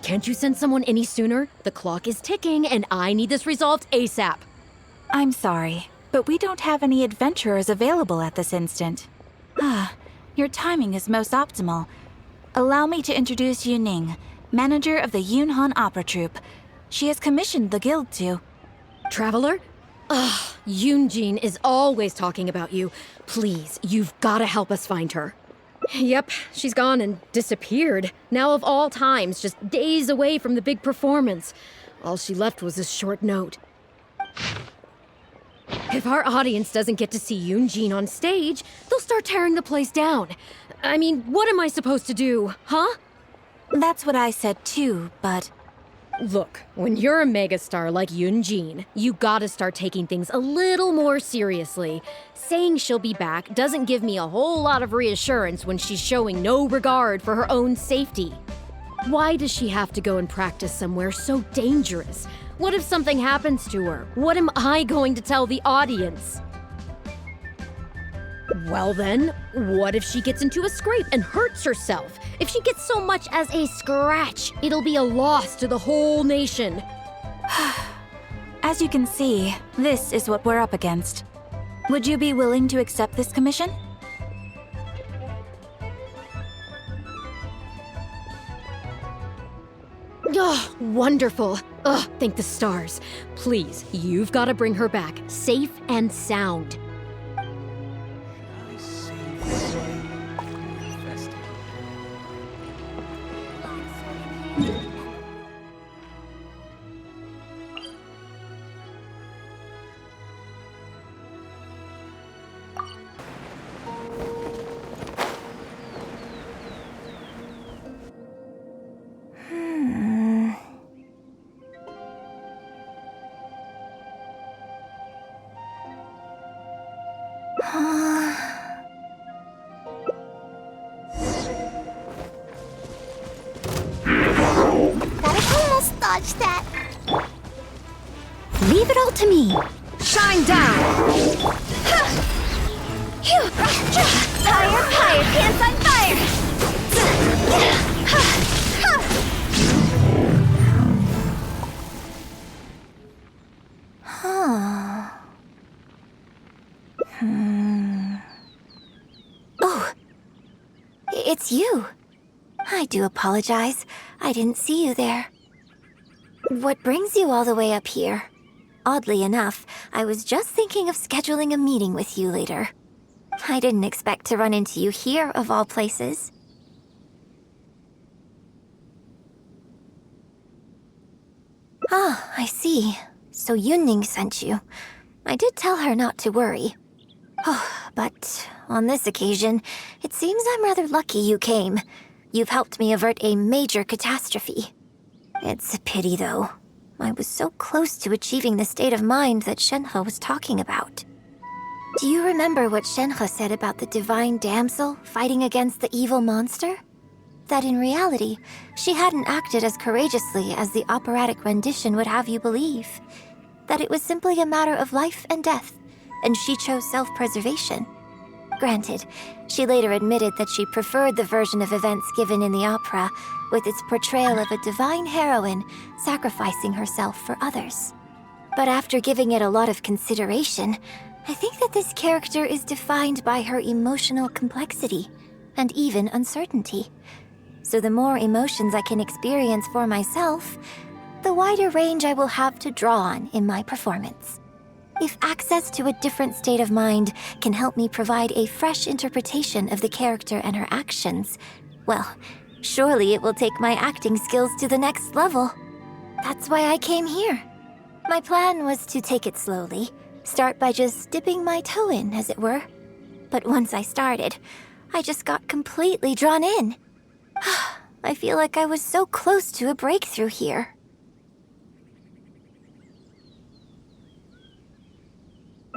Can't you send someone any sooner? The clock is ticking, and I need this resolved ASAP. I'm sorry, but we don't have any adventurers available at this instant. Your timing is most optimal. Allow me to introduce Yu Ning, manager of the Yunhan Opera Troupe. She has commissioned the guild to... Traveler? Ugh, Yun Jin is always talking about you. Please, you've gotta help us find her. Yep, she's gone and disappeared. Now of all times, just days away from the big performance. All she left was a short note. If our audience doesn't get to see Yun Jin on stage, they'll start tearing the place down. I mean, what am I supposed to do, huh? That's what I said too, but... Look, when you're a megastar like Yun Jin, you gotta start taking things a little more seriously. Saying she'll be back doesn't give me a whole lot of reassurance when she's showing no regard for her own safety. Why does she have to go and practice somewhere so dangerous? What if something happens to her? What am I going to tell the audience? Well then, what if she gets into a scrape and hurts herself? If she gets so much as a scratch, it'll be a loss to the whole nation. As you can see, this is what we're up against. Would you be willing to accept this commission? Oh, wonderful. Ugh, thank the stars. Please, you've got to bring her back, safe and sound. Dodge that. Leave it all to me. Shine down! Fire, fire, pants on Oh, it's you. I do apologize. I didn't see you there. What brings you all the way up here? Oddly enough, I was just thinking of scheduling a meeting with you later. I didn't expect to run into you here, of all places. Ah, I see. So Yunning sent you. I did tell her not to worry. Oh, but on this occasion, it seems I'm rather lucky you came. You've helped me avert a major catastrophe. It's a pity, though. I was so close to achieving the state of mind that Shenhe was talking about. Do you remember what Shenhe said about the divine damsel fighting against the evil monster? That in reality, she hadn't acted as courageously as the operatic rendition would have you believe. That it was simply a matter of life and death, and she chose self-preservation. Granted, she later admitted that she preferred the version of events given in the opera, with its portrayal of a divine heroine sacrificing herself for others. But after giving it a lot of consideration, I think that this character is defined by her emotional complexity, and even uncertainty. So the more emotions I can experience for myself, the wider range I will have to draw on in my performance. If access to a different state of mind can help me provide a fresh interpretation of the character and her actions, well, surely it will take my acting skills to the next level. That's why I came here. My plan was to take it slowly, start by just dipping my toe in, as it were. But once I started, I just got completely drawn in. I feel like I was so close to a breakthrough here.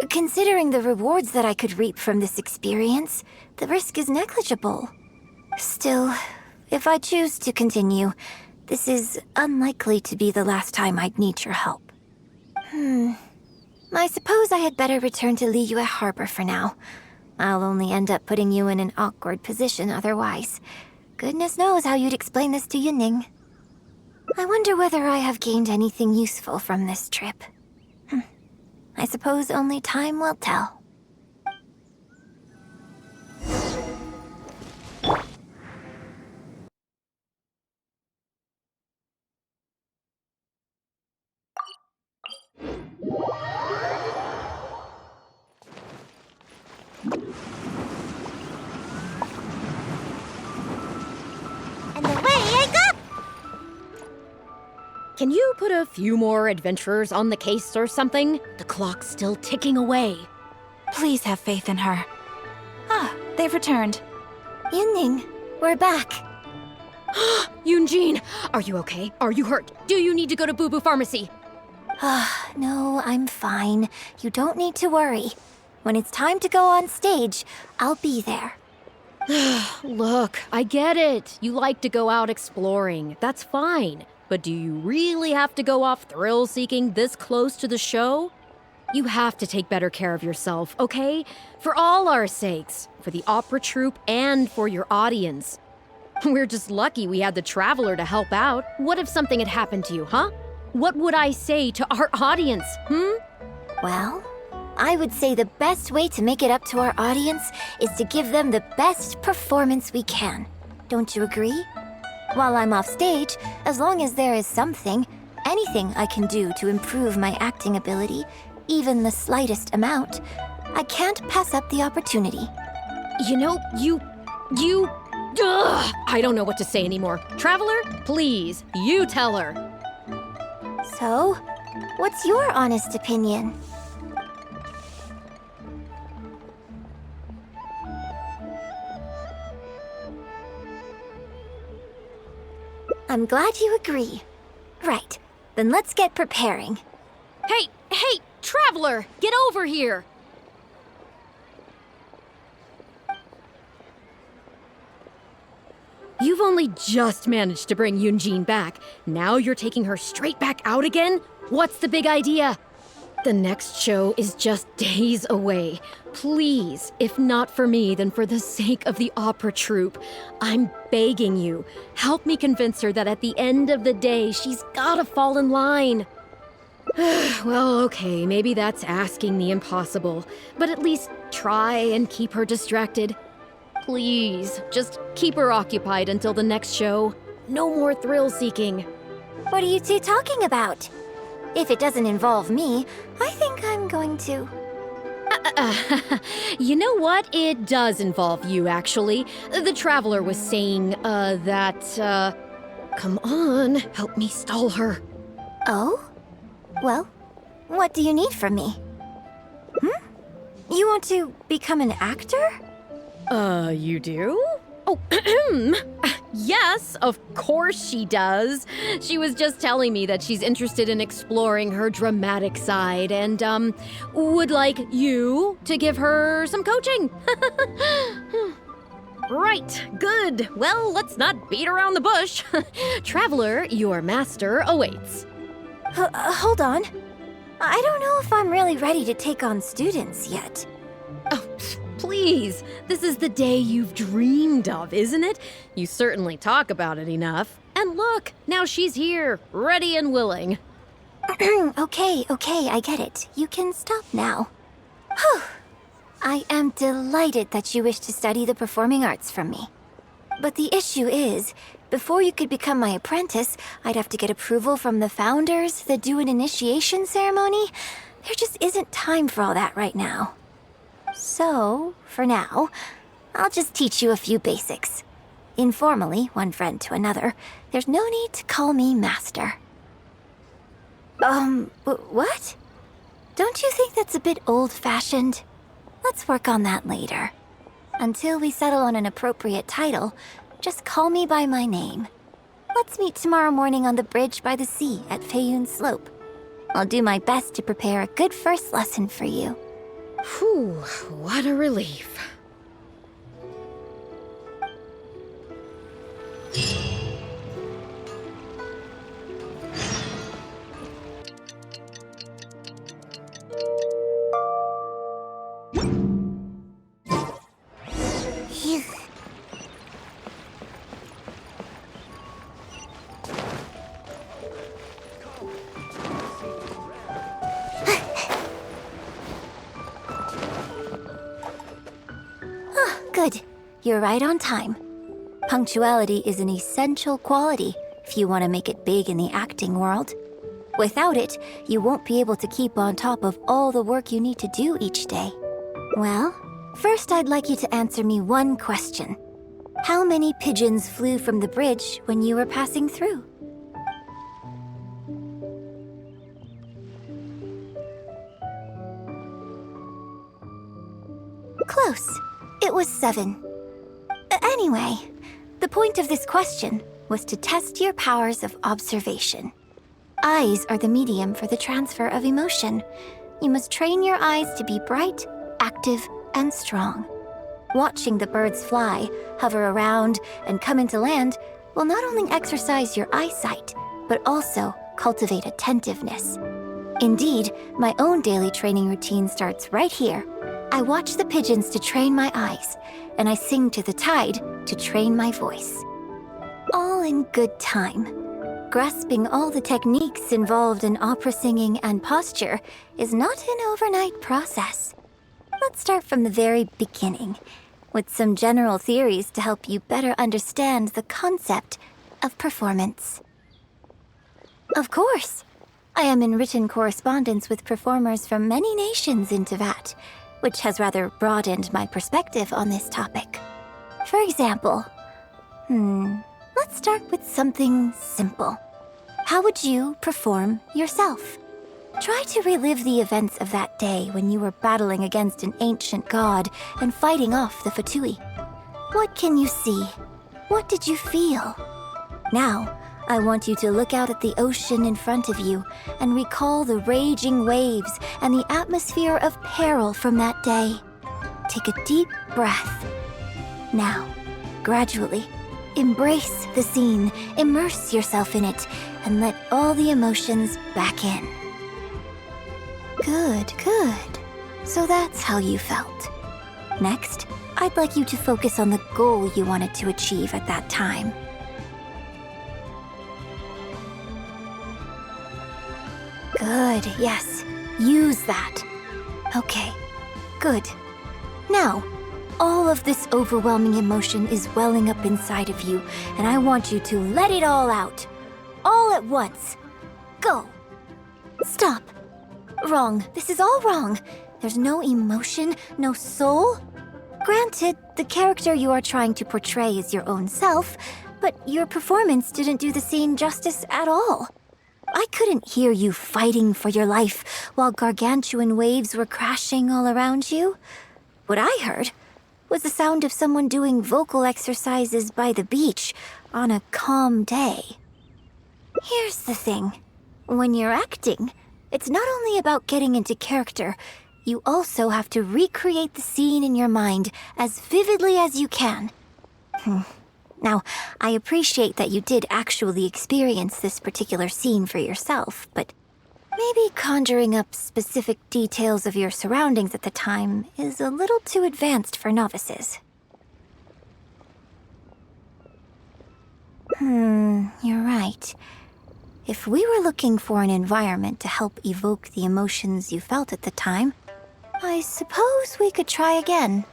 Considering the rewards that I could reap from this experience, the risk is negligible. Still, if I choose to continue, this is unlikely to be the last time I'd need your help. I suppose I had better return to Liyue Harbor for now. I'll only end up putting you in an awkward position otherwise. Goodness knows how you'd explain this to Yunning. I wonder whether I have gained anything useful from this trip. I suppose only time will tell. And away I go! Can you put a few more adventurers on the case or something? The clock's still ticking away. Please have faith in her. Ah, they've returned. Yunning, we're back. Yun Jin, are you okay? Are you hurt? Do you need to go to Boo Boo Pharmacy? No, I'm fine. You don't need to worry. When it's time to go on stage, I'll be there. Look, I get it. You like to go out exploring. That's fine. But do you really have to go off thrill-seeking this close to the show? You have to take better care of yourself, okay? For all our sakes. For the opera troupe and for your audience. We're just lucky we had the Traveler to help out. What if something had happened to you, huh? What would I say to our audience, Well, I would say the best way to make it up to our audience is to give them the best performance we can. Don't you agree? While I'm off stage, as long as there is something, anything I can do to improve my acting ability, even the slightest amount, I can't pass up the opportunity. You know, Ugh, I don't know what to say anymore. Traveler, please, you tell her. So, what's your honest opinion? I'm glad you agree. Right, then let's get preparing. Hey, Traveler, get over here. You've only just managed to bring Yun Jin back. Now you're taking her straight back out again? What's the big idea? The next show is just days away. Please, if not for me, then for the sake of the opera troupe, I'm begging you, help me convince her that at the end of the day, she's gotta fall in line. Well, okay, maybe that's asking the impossible, but at least try and keep her distracted. Please, just keep her occupied until the next show. No more thrill-seeking. What are you two talking about? If it doesn't involve me, I think I'm going to... You know what? It does involve you, actually. The Traveler was saying, Come on, help me stall her. Oh? Well, what do you need from me? You want to become an actor? You do? Oh, yes, of course she does. She was just telling me that she's interested in exploring her dramatic side and, would like you to give her some coaching. Right, good. Well, let's not beat around the bush. Traveler, your master awaits. Hold on. I don't know if I'm really ready to take on students yet. Oh, please. This is the day you've dreamed of, isn't it? You certainly talk about it enough. And look, now she's here, ready and willing. Okay, I get it. You can stop now. Whew. I am delighted that you wish to study the performing arts from me. But the issue is, before you could become my apprentice, I'd have to get approval from the founders, then do an initiation ceremony. There just isn't time for all that right now. So, for now, I'll just teach you a few basics. Informally, one friend to another, there's no need to call me master. What? Don't you think that's a bit old-fashioned? Let's work on that later. Until we settle on an appropriate title, just call me by my name. Let's meet tomorrow morning on the bridge by the sea at Feiyun Slope. I'll do my best to prepare a good first lesson for you. Whew, what a relief. you're right on time. Punctuality is an essential quality if you want to make it big in the acting world. Without it, you won't be able to keep on top of all the work you need to do each day. Well, first I'd like you to answer me one question. How many pigeons flew from the bridge when you were passing through? Close. It was 7. Anyway, the point of this question was to test your powers of observation. Eyes are the medium for the transfer of emotion. You must train your eyes to be bright, active, and strong. Watching the birds fly, hover around, and come into land will not only exercise your eyesight, but also cultivate attentiveness. Indeed, my own daily training routine starts right here. I watch the pigeons to train my eyes, and I sing to the tide to train my voice. All in good time. Grasping all the techniques involved in opera singing and posture is not an overnight process. Let's start from the very beginning, with some general theories to help you better understand the concept of performance. Of course, I am in written correspondence with performers from many nations in Teyvat, which has rather broadened my perspective on this topic. For example, let's start with something simple. How would you perform yourself? Try to relive the events of that day when you were battling against an ancient god and fighting off the Fatui. What can you see? What did you feel? Now, I want you to look out at the ocean in front of you and recall the raging waves and the atmosphere of peril from that day. Take a deep breath. Now, gradually, embrace the scene, immerse yourself in it, and let all the emotions back in. Good, good. So that's how you felt. Next, I'd like you to focus on the goal you wanted to achieve at that time. Good, yes. Use that. Okay, good. Now, all of this overwhelming emotion is welling up inside of you, and I want you to let it all out. All at once. Go. Stop. Wrong. This is all wrong. There's no emotion, no soul. Granted, the character you are trying to portray is your own self, but your performance didn't do the scene justice at all. I couldn't hear you fighting for your life while gargantuan waves were crashing all around you. What I heard was the sound of someone doing vocal exercises by the beach on a calm day. Here's the thing. When you're acting, it's not only about getting into character, you also have to recreate the scene in your mind as vividly as you can. Now, I appreciate that you did actually experience this particular scene for yourself, but maybe conjuring up specific details of your surroundings at the time is a little too advanced for novices. You're right. If we were looking for an environment to help evoke the emotions you felt at the time, I suppose we could try again.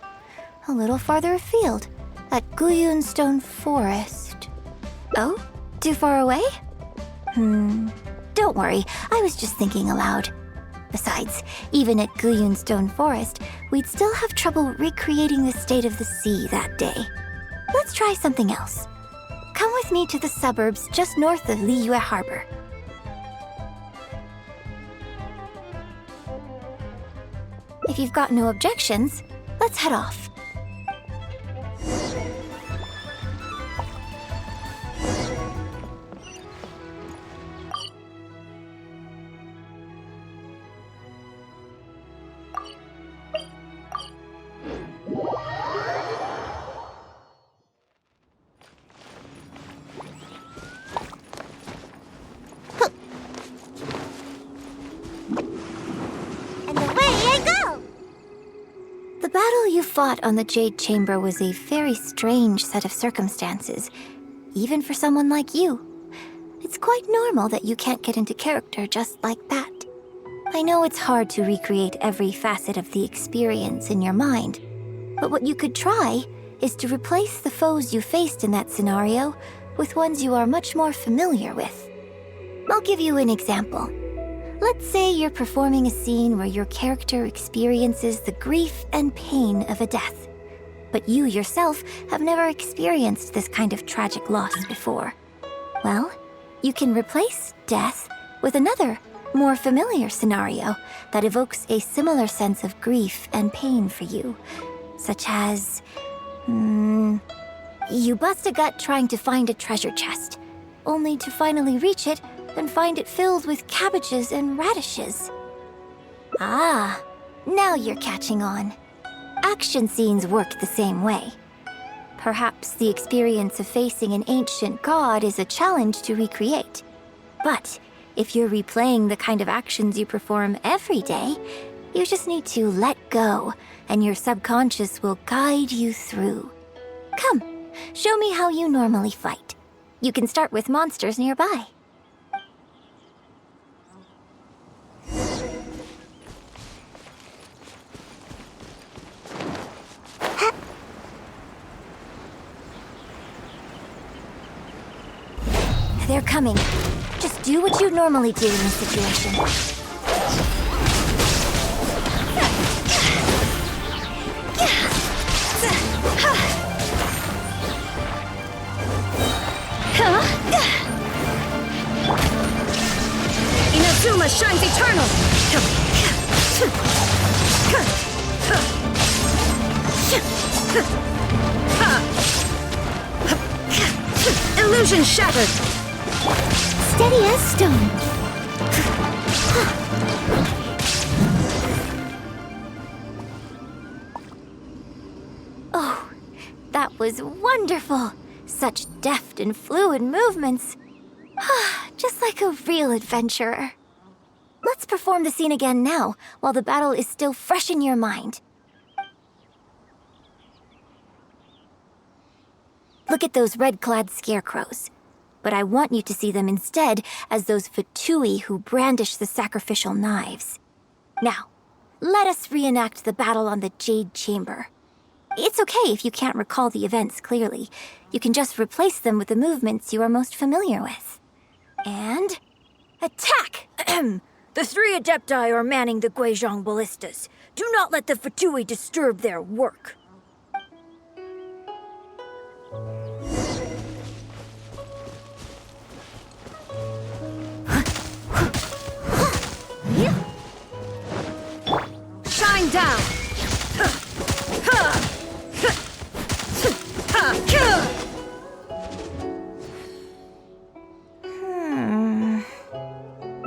A little farther afield, at Guyun Stone Forest. Oh? Too far away? Don't worry, I was just thinking aloud. Besides, even at Guyun Stone Forest, we'd still have trouble recreating the state of the sea that day. Let's try something else. Come with me to the suburbs just north of Liyue Harbor. If you've got no objections, let's head off. The battle you fought on the Jade Chamber was a very strange set of circumstances, even for someone like you. It's quite normal that you can't get into character just like that. I know it's hard to recreate every facet of the experience in your mind, but what you could try is to replace the foes you faced in that scenario with ones you are much more familiar with. I'll give you an example. Let's say you're performing a scene where your character experiences the grief and pain of a death, but you yourself have never experienced this kind of tragic loss before. Well, you can replace death with another, more familiar scenario that evokes a similar sense of grief and pain for you, such as... you bust a gut trying to find a treasure chest, only to finally reach it and find it filled with cabbages and radishes. Ah, now you're catching on. Action scenes work the same way. Perhaps the experience of facing an ancient god is a challenge to recreate. But if you're replaying the kind of actions you perform every day, you just need to let go, and your subconscious will guide you through. Come, show me how you normally fight. You can start with monsters nearby. They're coming. Just do what you normally do in this situation. Inazuma shines eternal! Illusion shattered! Steady as stone. Oh, that was wonderful. Such deft and fluid movements. Just like a real adventurer. Let's perform the scene again now, while the battle is still fresh in your mind. Look at those red-clad scarecrows. But I want you to see them instead as those Fatui who brandish the sacrificial knives. Now, let us reenact the battle on the Jade Chamber. It's okay if you can't recall the events clearly. You can just replace them with the movements you are most familiar with. And... attack! The 3 Adepti are manning the Guizhong ballistas. Do not let the Fatui disturb their work. Shine down!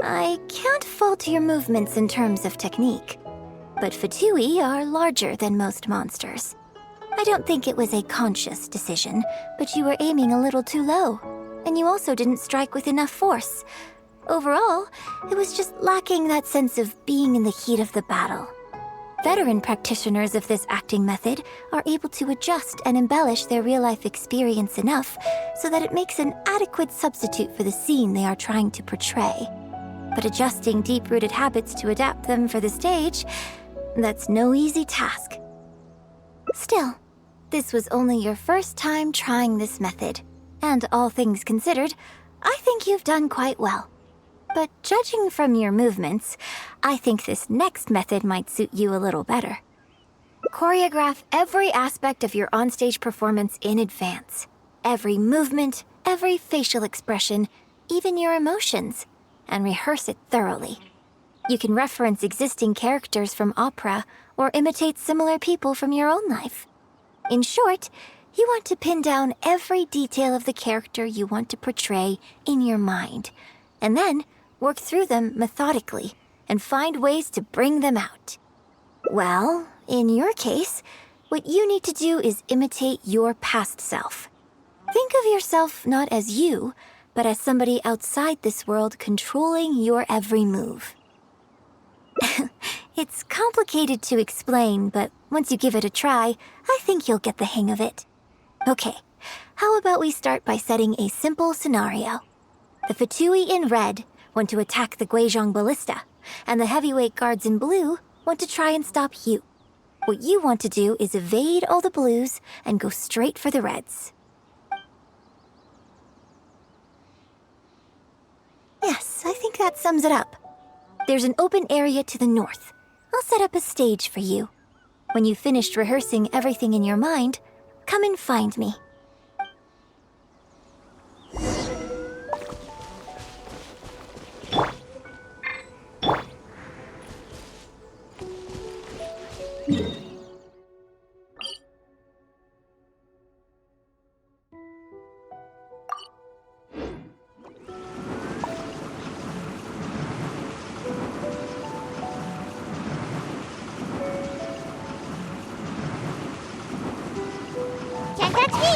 I can't fault your movements in terms of technique, but Fatui are larger than most monsters. I don't think it was a conscious decision, but you were aiming a little too low, and you also didn't strike with enough force. Overall, it was just lacking that sense of being in the heat of the battle. Veteran practitioners of this acting method are able to adjust and embellish their real-life experience enough so that it makes an adequate substitute for the scene they are trying to portray. But adjusting deep-rooted habits to adapt them for the stage, that's no easy task. Still, this was only your first time trying this method, and all things considered, I think you've done quite well. But judging from your movements, I think this next method might suit you a little better. Choreograph every aspect of your onstage performance in advance. Every movement, every facial expression, even your emotions, and rehearse it thoroughly. You can reference existing characters from opera or imitate similar people from your own life. In short, you want to pin down every detail of the character you want to portray in your mind, and then work through them methodically and find ways to bring them out. Well, in your case, what you need to do is imitate your past self. Think of yourself not as you, but as somebody outside this world controlling your every move. It's complicated to explain, but once you give it a try, I think you'll get the hang of it. Okay, how about we start by setting a simple scenario? The Fatui in red want to attack the Guizhong ballista, and the heavyweight guards in blue want to try and stop you. What you want to do is evade all the blues and go straight for the reds. Yes, I think that sums it up. There's an open area to the north. I'll set up a stage for you. When you've finished rehearsing everything in your mind, come and find me. Can't touch me!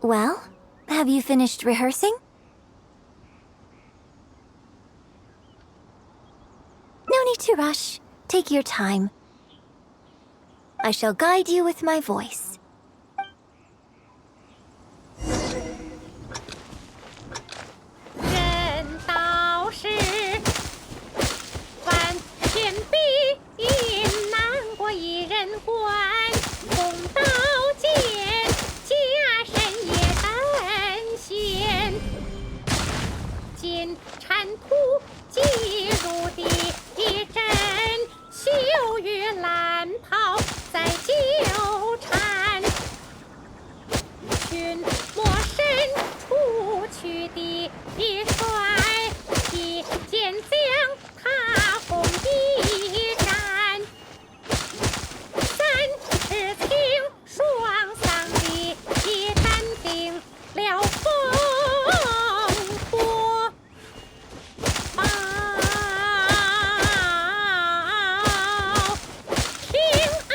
Well, have you finished rehearsing? No need to rush. Take your time. I shall guide you with my voice. 人道是万千比难过一人关，公道剑家身也担险，金铲土击入地一阵，秋雨蓝袍在纠缠，群魔神出去的帅，一剑将他锋一斩，三尺青双丧的一斩定了风波报。平安。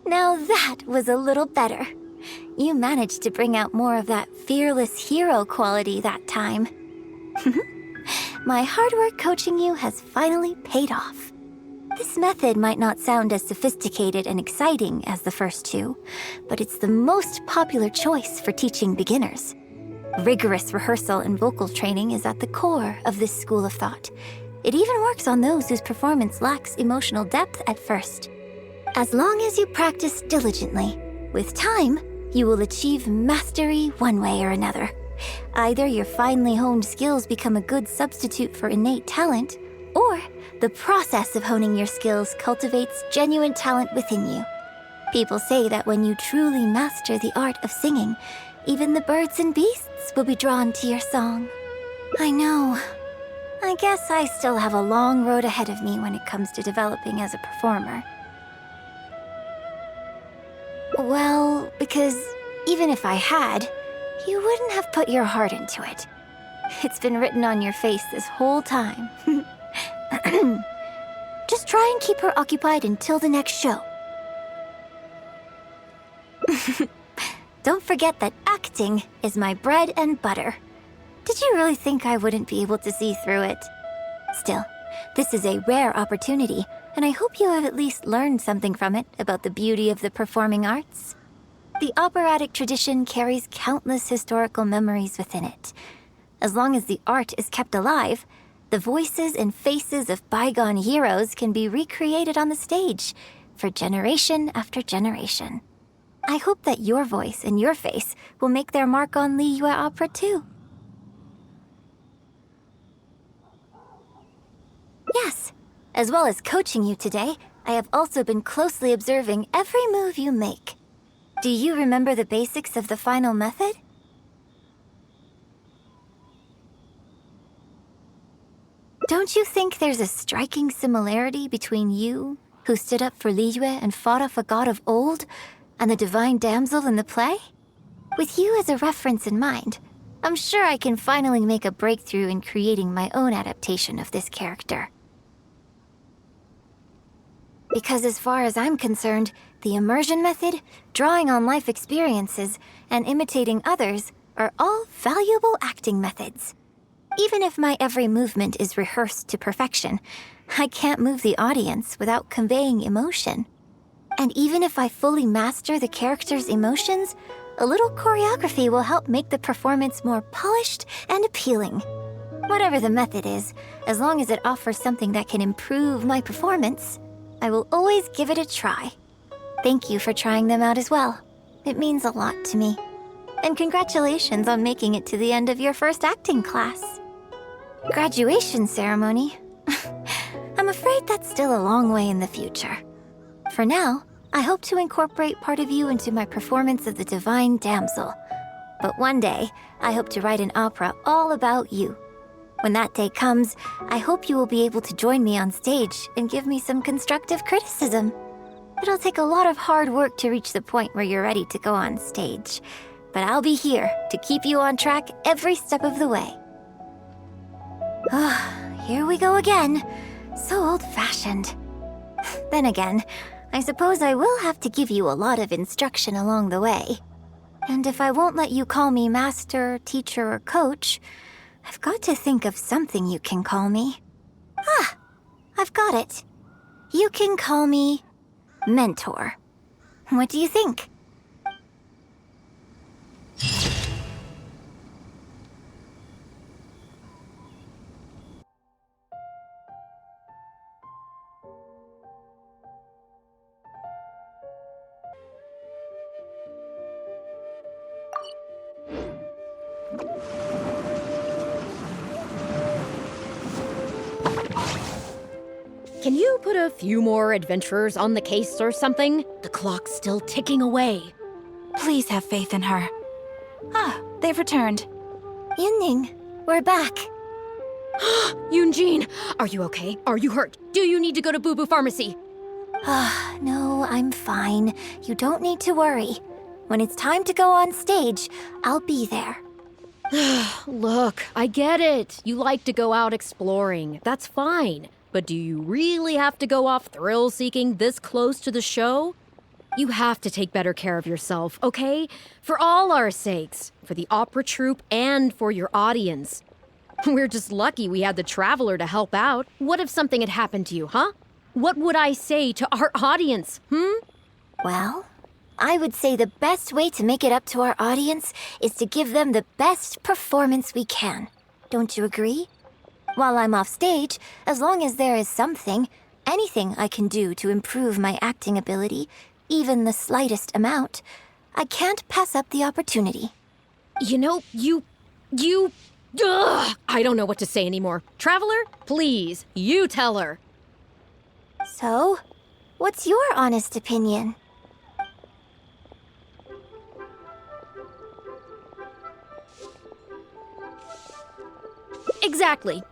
Now that was a little better. You managed to bring out more of that fearless hero quality that time. My hard work coaching you has finally paid off. This method might not sound as sophisticated and exciting as the first two, but it's the most popular choice for teaching beginners. Rigorous rehearsal and vocal training is at the core of this school of thought. It even works on those whose performance lacks emotional depth at first. As long as you practice diligently, with time, you will achieve mastery one way or another. Either your finely honed skills become a good substitute for innate talent, or the process of honing your skills cultivates genuine talent within you. People say that when you truly master the art of singing, even the birds and beasts will be drawn to your song. I know. I guess I still have a long road ahead of me when it comes to developing as a performer. Well, because even if I had, you wouldn't have put your heart into it. It's been written on your face this whole time. Just try and keep her occupied until the next show. Don't forget that acting is my bread and butter. Did you really think I wouldn't be able to see through it? Still, this is a rare opportunity, and I hope you have at least learned something from it about the beauty of the performing arts. The operatic tradition carries countless historical memories within it. As long as the art is kept alive, the voices and faces of bygone heroes can be recreated on the stage for generation after generation. I hope that your voice and your face will make their mark on Liyue opera too. Yes, as well as coaching you today, I have also been closely observing every move you make. Do you remember the basics of the final method? Don't you think there's a striking similarity between you, who stood up for Liyue and fought off a god of old, and the divine damsel in the play? With you as a reference in mind, I'm sure I can finally make a breakthrough in creating my own adaptation of this character. Because as far as I'm concerned, the immersion method, drawing on life experiences, and imitating others are all valuable acting methods. Even if my every movement is rehearsed to perfection, I can't move the audience without conveying emotion. And even if I fully master the character's emotions, a little choreography will help make the performance more polished and appealing. Whatever the method is, as long as it offers something that can improve my performance, I will always give it a try. Thank you for trying them out as well. It means a lot to me. And congratulations on making it to the end of your first acting class. Graduation ceremony? I'm afraid that's still a long way in the future. For now, I hope to incorporate part of you into my performance of the Divine Damsel. But one day, I hope to write an opera all about you. When that day comes, I hope you will be able to join me on stage and give me some constructive criticism. It'll take a lot of hard work to reach the point where you're ready to go on stage. But I'll be here to keep you on track every step of the way. Here we go again. So old-fashioned. Then again, I suppose I will have to give you a lot of instruction along the way. And if I won't let you call me master, teacher, or coach, I've got to think of something you can call me. I've got it. You can call me mentor. What do you think? Can you put a few more adventurers on the case or something? The clock's still ticking away. Please have faith in her. They've returned. Yunning, we're back. Yun Jin, are you okay? Are you hurt? Do you need to go to Boo Boo Pharmacy? No, I'm fine. You don't need to worry. When it's time to go on stage, I'll be there. Look, I get it. You like to go out exploring. That's fine. But do you really have to go off thrill-seeking this close to the show? You have to take better care of yourself, okay? For all our sakes. For the opera troupe and for your audience. We're just lucky we had the Traveler to help out. What if something had happened to you, huh? What would I say to our audience, Well, I would say the best way to make it up to our audience is to give them the best performance we can. Don't you agree? While I'm off stage, as long as there is something, anything I can do to improve my acting ability, even the slightest amount, I can't pass up the opportunity. You know, I don't know what to say anymore. Traveler, please, you tell her. So, what's your honest opinion?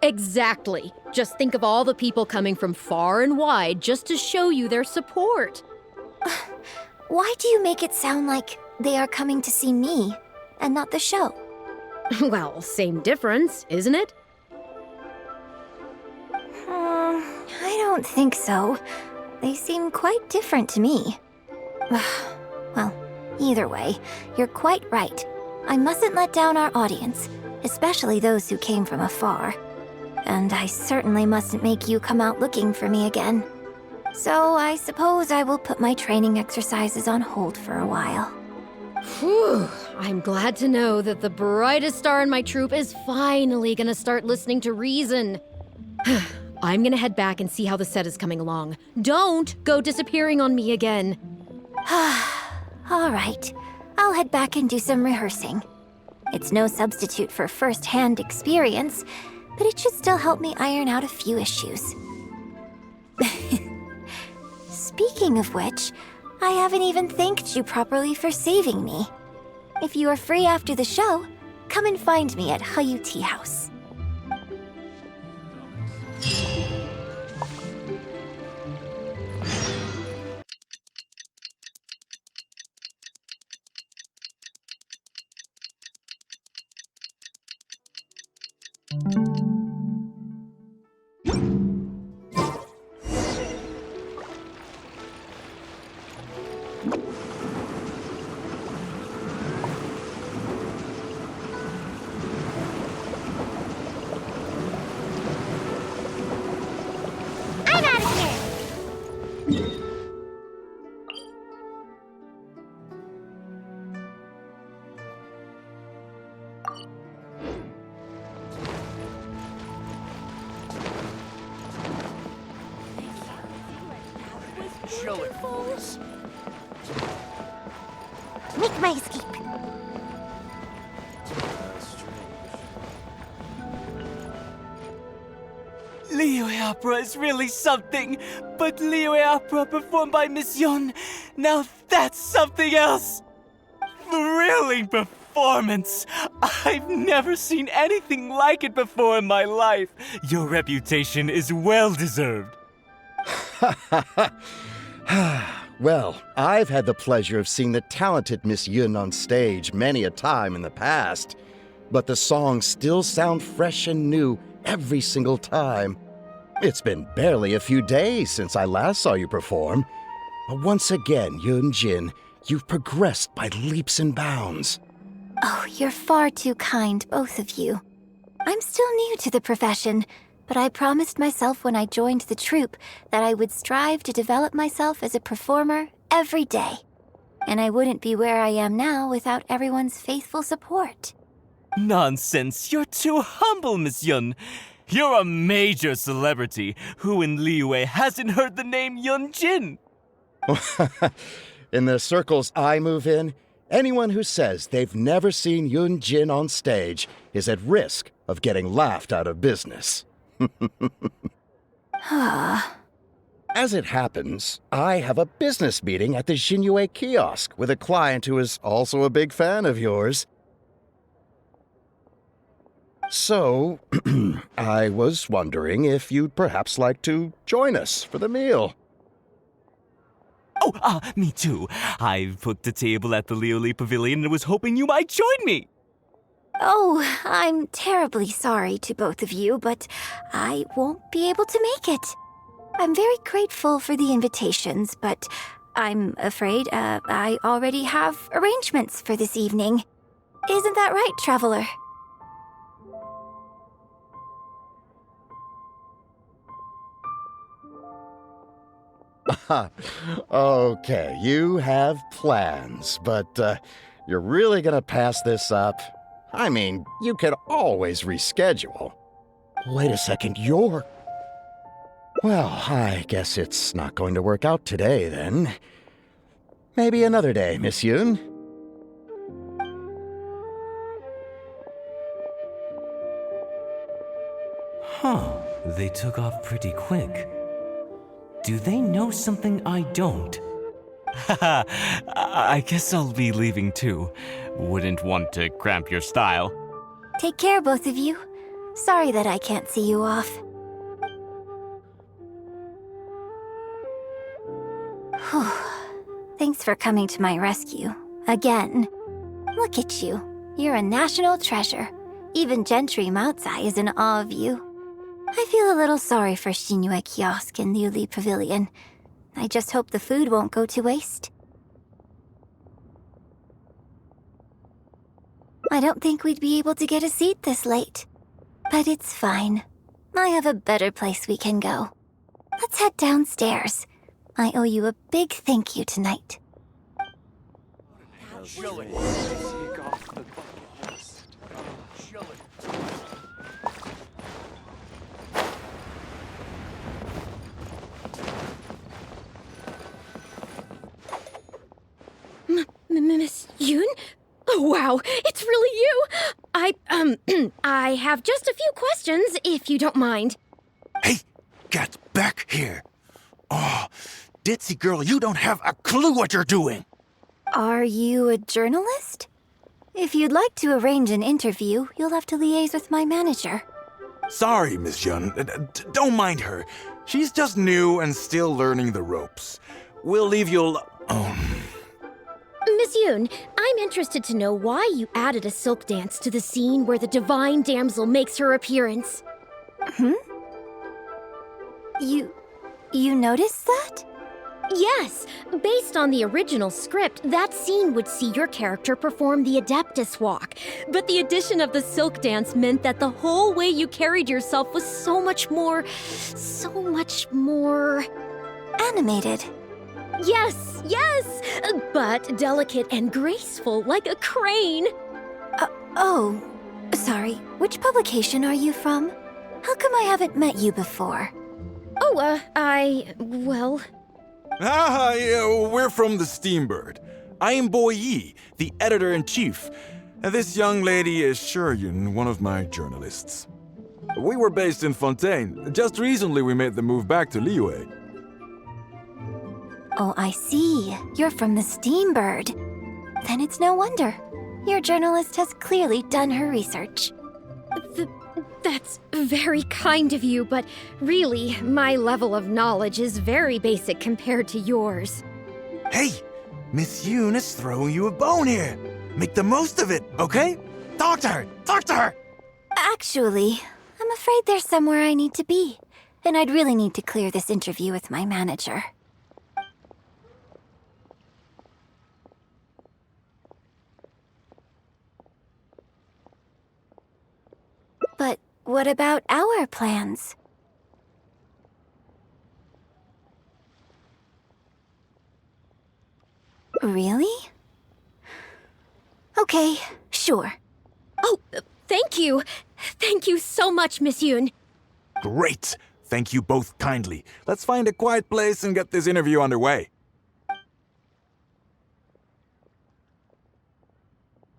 Exactly. Just think of all the people coming from far and wide just to show you their support. Why do you make it sound like they are coming to see me and not the show? Well, same difference, isn't it? I don't think so. They seem quite different to me. Well, either way, you're quite right. I mustn't let down our audience, especially those who came from afar. And I certainly mustn't make you come out looking for me again. So I suppose I will put my training exercises on hold for a while. Whew, I'm glad to know that the brightest star in my troupe is finally gonna start listening to reason. I'm gonna head back and see how the set is coming along. Don't go disappearing on me again. All right, I'll head back and do some rehearsing. It's no substitute for first-hand experience, but it should still help me iron out a few issues. Speaking of which, I haven't even thanked you properly for saving me. If you are free after the show, come and find me at Ha-ha-haaaa Tea House. I'm out of here. Make my escape. Liyue opera is really something, but Liyue opera performed by Miss Yun, now that's something else! Thrilling performance! I've never seen anything like it before in my life. Your reputation is well deserved. Well, I've had the pleasure of seeing the talented Miss Yun on stage many a time in the past, but the songs still sound fresh and new every single time. It's been barely a few days since I last saw you perform. But once again, Yun Jin, you've progressed by leaps and bounds. Oh, you're far too kind, both of you. I'm still new to the profession, but I promised myself when I joined the troupe that I would strive to develop myself as a performer every day. And I wouldn't be where I am now without everyone's faithful support. Nonsense, you're too humble, Miss Yun. You're a major celebrity. Who in Liyue hasn't heard the name Yun Jin? In the circles I move in, anyone who says they've never seen Yun Jin on stage is at risk of getting laughed out of business. As it happens, I have a business meeting at the Xinyu kiosk with a client who is also a big fan of yours. So, I was wondering if you'd perhaps like to join us for the meal. Oh, me too. I've booked a table at the Liyue Pavilion and was hoping you might join me. Oh, I'm terribly sorry to both of you, but I won't be able to make it. I'm very grateful for the invitations, but I'm afraid I already have arrangements for this evening. Isn't that right, Traveler? Okay, you have plans, but you're really gonna pass this up? I mean, you can always reschedule. Wait a second, you're... Well, I guess it's not going to work out today, then. Maybe another day, Miss Yun. Huh, they took off pretty quick. Do they know something I don't? Haha, I guess I'll be leaving too. Wouldn't want to cramp your style. Take care, both of you. Sorry that I can't see you off. Whew. Thanks for coming to my rescue. Again. Look at you. You're a national treasure. Even Gentry Moutsai is in awe of you. I feel a little sorry for Xinyu Kiosk and Liyue Pavilion. I just hope the food won't go to waste. I don't think we'd be able to get a seat this late. But it's fine. I have a better place we can go. Let's head downstairs. I owe you a big thank you tonight. Miss Yun? Oh, wow, it's really you! I have just a few questions, if you don't mind. Hey, get back here. Oh, ditzy girl, you don't have a clue what you're doing. Are you a journalist? If you'd like to arrange an interview, you'll have to liaise with my manager. Sorry, Miss Yun. Don't mind her. She's just new and still learning the ropes. We'll leave you Miss Yun, I'm interested to know why you added a silk dance to the scene where the divine damsel makes her appearance. You noticed that? Yes, based on the original script, that scene would see your character perform the Adeptus Walk. But the addition of the silk dance meant that the whole way you carried yourself was so much more... Animated. Yes, but delicate and graceful like a crane. Oh, sorry. Which publication are you from? How come I haven't met you before? Oh, well... Yeah, we're from the Steambird. I am Boy Yi, the editor-in-chief. And this young lady is Yun, one of my journalists. We were based in Fontaine. Just recently we made the move back to Liyue. Oh, I see. You're from the Steambird. Then it's no wonder. Your journalist has clearly done her research. That's very kind of you, but really, my level of knowledge is very basic compared to yours. Hey, Miss Yun is throwing you a bone here. Make the most of it, okay? Talk to her! Talk to her! Actually, I'm afraid there's somewhere I need to be, and I'd really need to clear this interview with my manager. But what about our plans? Really? Okay, sure. Oh, thank you. Thank you so much, Miss Yun. Great! Thank you both kindly. Let's find a quiet place and get this interview underway.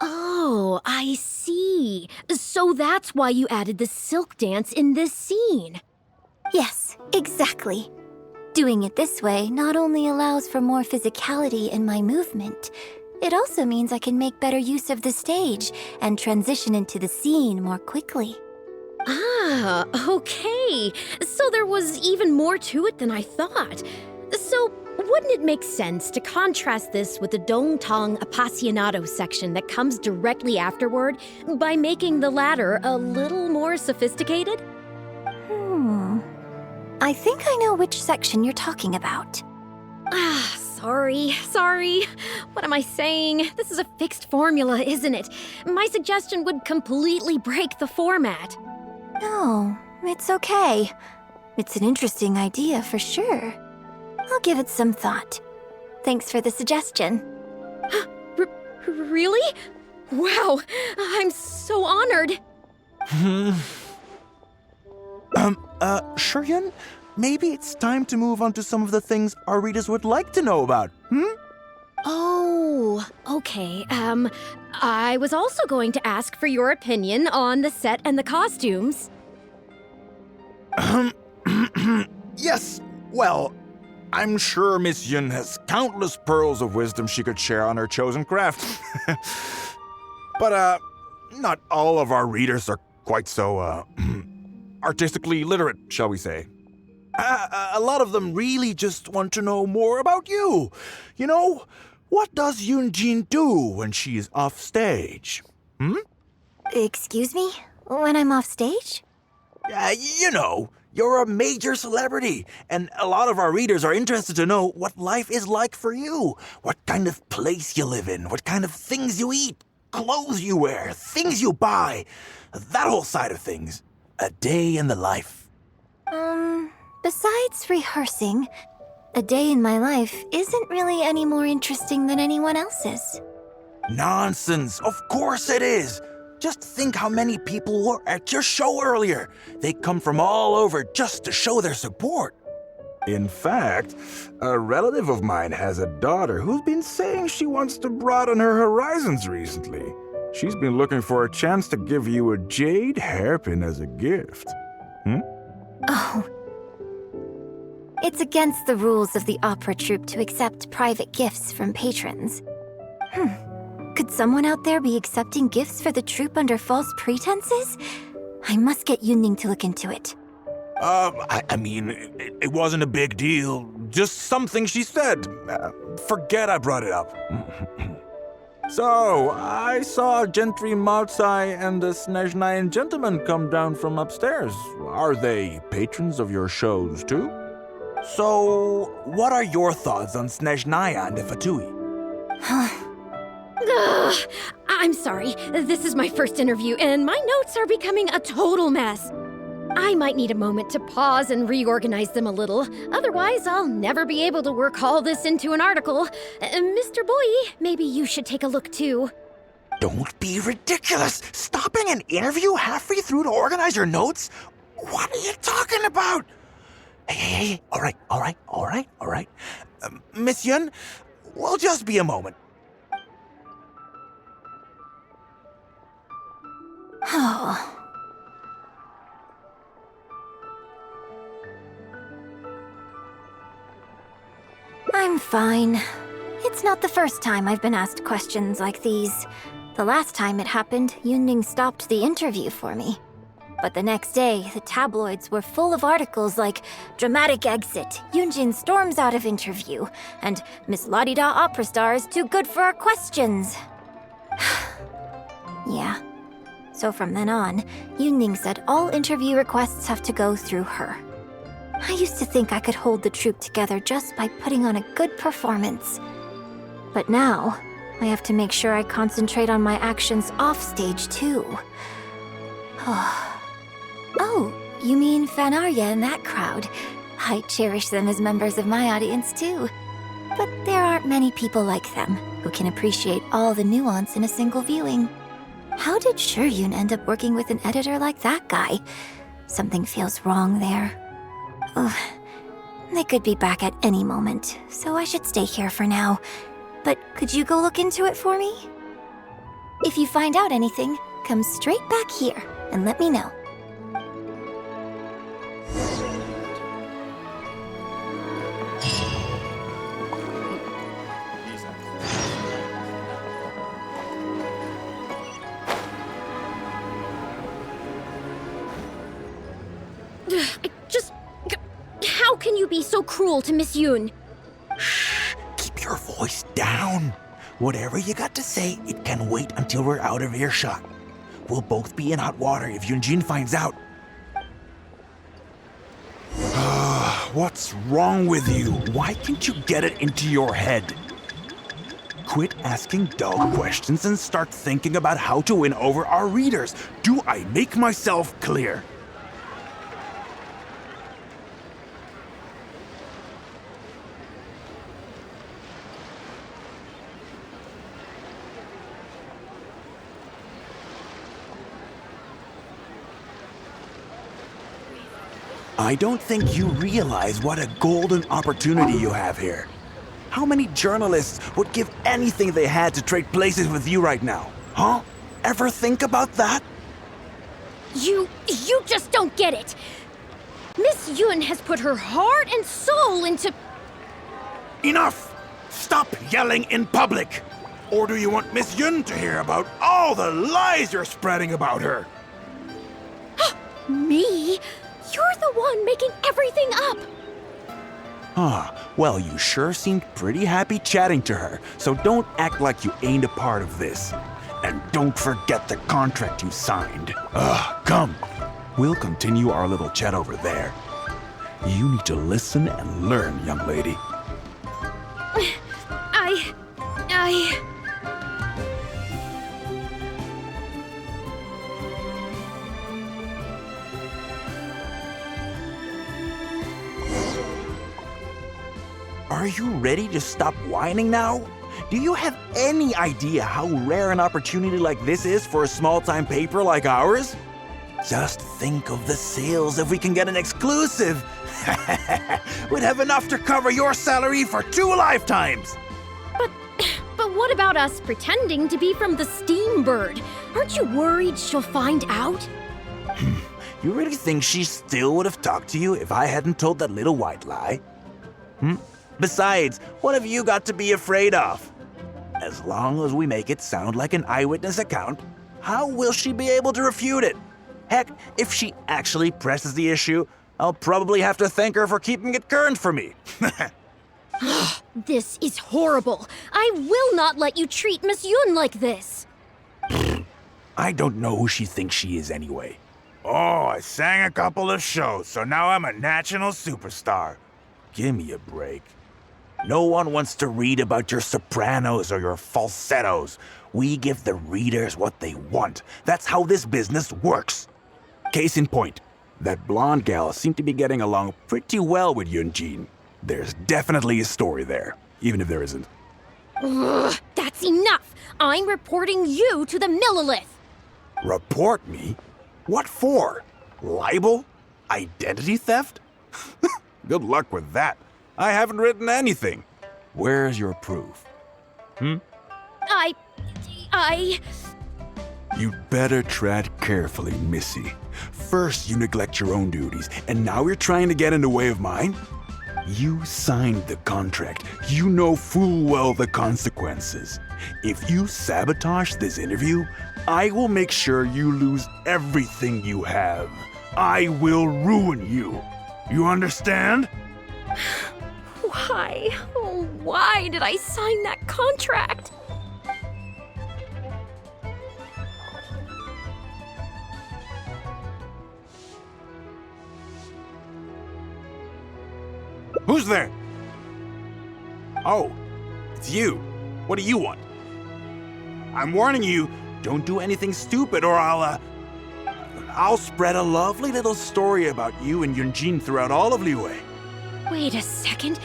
Oh, I see. So that's why you added the silk dance in this scene. Yes, exactly. Doing it this way not only allows for more physicality in my movement, it also means I can make better use of the stage and transition into the scene more quickly. Ah, okay. So there was even more to it than I thought. So wouldn't it make sense to contrast this with the Dongtong Appassionato section that comes directly afterward by making the latter a little more sophisticated? I think I know which section you're talking about. Ah, sorry. What am I saying? This is a fixed formula, isn't it? My suggestion would completely break the format. No, it's okay. It's an interesting idea for sure. I'll give it some thought. Thanks for the suggestion. Really? Wow, I'm so honored. Yun? Maybe it's time to move on to some of the things our readers would like to know about, Oh, okay. I was also going to ask for your opinion on the set and the costumes. Yes, well, I'm sure Miss Yun has countless pearls of wisdom she could share on her chosen craft. But, not all of our readers are quite so, artistically literate, shall we say. A lot of them really just want to know more about you. You know, what does Yun Jin do when she is off stage? Excuse me? When I'm off stage? You know, you're a major celebrity, and a lot of our readers are interested to know what life is like for you. What kind of place you live in, what kind of things you eat, clothes you wear, things you buy. That whole side of things. A day in the life. Besides rehearsing, a day in my life isn't really any more interesting than anyone else's. Nonsense! Of course it is! Just think how many people were at your show earlier. They come from all over just to show their support. In fact, a relative of mine has a daughter who's been saying she wants to broaden her horizons recently. She's been looking for a chance to give you a jade hairpin as a gift. Oh. It's against the rules of the opera troupe to accept private gifts from patrons. Could someone out there be accepting gifts for the troupe under false pretenses? I must get Yunning to look into it. I mean, it wasn't a big deal. Just something she said. Forget I brought it up. So, I saw Gentry Maotsai and the Snezhnayan gentleman come down from upstairs. Are they patrons of your shows, too? So, what are your thoughts on Snezhnaya and the Fatui? Ugh, I'm sorry. This is my first interview, and my notes are becoming a total mess. I might need a moment to pause and reorganize them a little. Otherwise, I'll never be able to work all this into an article. Mr. Boy, maybe you should take a look too. Don't be ridiculous! Stopping an interview halfway through to organize your notes? What are you talking about? Hey, all right. Miss Yun, we'll just be a moment. Oh. I'm fine. It's not the first time I've been asked questions like these. The last time it happened, Yun stopped the interview for me. But the next day, the tabloids were full of articles like "Dramatic Exit, Yun Jin storms out of interview," and "Miss La-di-da opera star is too good for our questions." Yeah. So from then on, Yun said all interview requests have to go through her. I used to think I could hold the troupe together just by putting on a good performance. But now, I have to make sure I concentrate on my actions offstage too. Oh, you mean Fanarya and that crowd? I cherish them as members of my audience too. But there aren't many people like them who can appreciate all the nuance in a single viewing. How did Yun end up working with an editor like that guy? Something feels wrong there. Ugh. They could be back at any moment, so I should stay here for now. But could you go look into it for me? If you find out anything, come straight back here and let me know. How can you be so cruel to Miss Yun? Shh, keep your voice down. Whatever you got to say, it can wait until we're out of earshot. We'll both be in hot water if Yun Jin finds out. What's wrong with you? Why can't you get it into your head? Quit asking dull questions and start thinking about how to win over our readers. Do I make myself clear? I don't think you realize what a golden opportunity you have here. How many journalists would give anything they had to trade places with you right now? Huh? Ever think about that? You just don't get it. Miss Yun has put her heart and soul into... Enough! Stop yelling in public! Or do you want Miss Yun to hear about all the lies you're spreading about her? Me? You're the one making everything up! Well, you sure seemed pretty happy chatting to her, so don't act like you ain't a part of this. And don't forget the contract you signed. Come. We'll continue our little chat over there. You need to listen and learn, young lady. Are you ready to stop whining now? Do you have any idea how rare an opportunity like this is for a small-time paper like ours? Just think of the sales if we can get an exclusive. We'd have enough to cover your salary for 2 lifetimes. But what about us pretending to be from the Steambird? Aren't you worried she'll find out? You really think she still would have talked to you if I hadn't told that little white lie? Besides, what have you got to be afraid of? As long as we make it sound like an eyewitness account, how will she be able to refute it? Heck, if she actually presses the issue, I'll probably have to thank her for keeping it current for me. This is horrible. I will not let you treat Miss Yun like this. I don't know who she thinks she is anyway. Oh, I sang a couple of shows, so now I'm a national superstar. Give me a break. No one wants to read about your sopranos or your falsettos. We give the readers what they want. That's how this business works. Case in point, that blonde gal seemed to be getting along pretty well with Yun Jin. There's definitely a story there, even if there isn't. Ugh, that's enough! I'm reporting you to the Millilith! Report me? What for? Libel? Identity theft? Good luck with that. I haven't written anything. Where's your proof? I... You'd better tread carefully, Missy. First, you neglect your own duties, and now you're trying to get in the way of mine? You signed the contract. You know full well the consequences. If you sabotage this interview, I will make sure you lose everything you have. I will ruin you. You understand? Why? Oh, why did I sign that contract? Who's there? Oh, it's you. What do you want? I'm warning you, don't do anything stupid or I'll spread a lovely little story about you and Yun Jin throughout all of Liyue. Wait a second.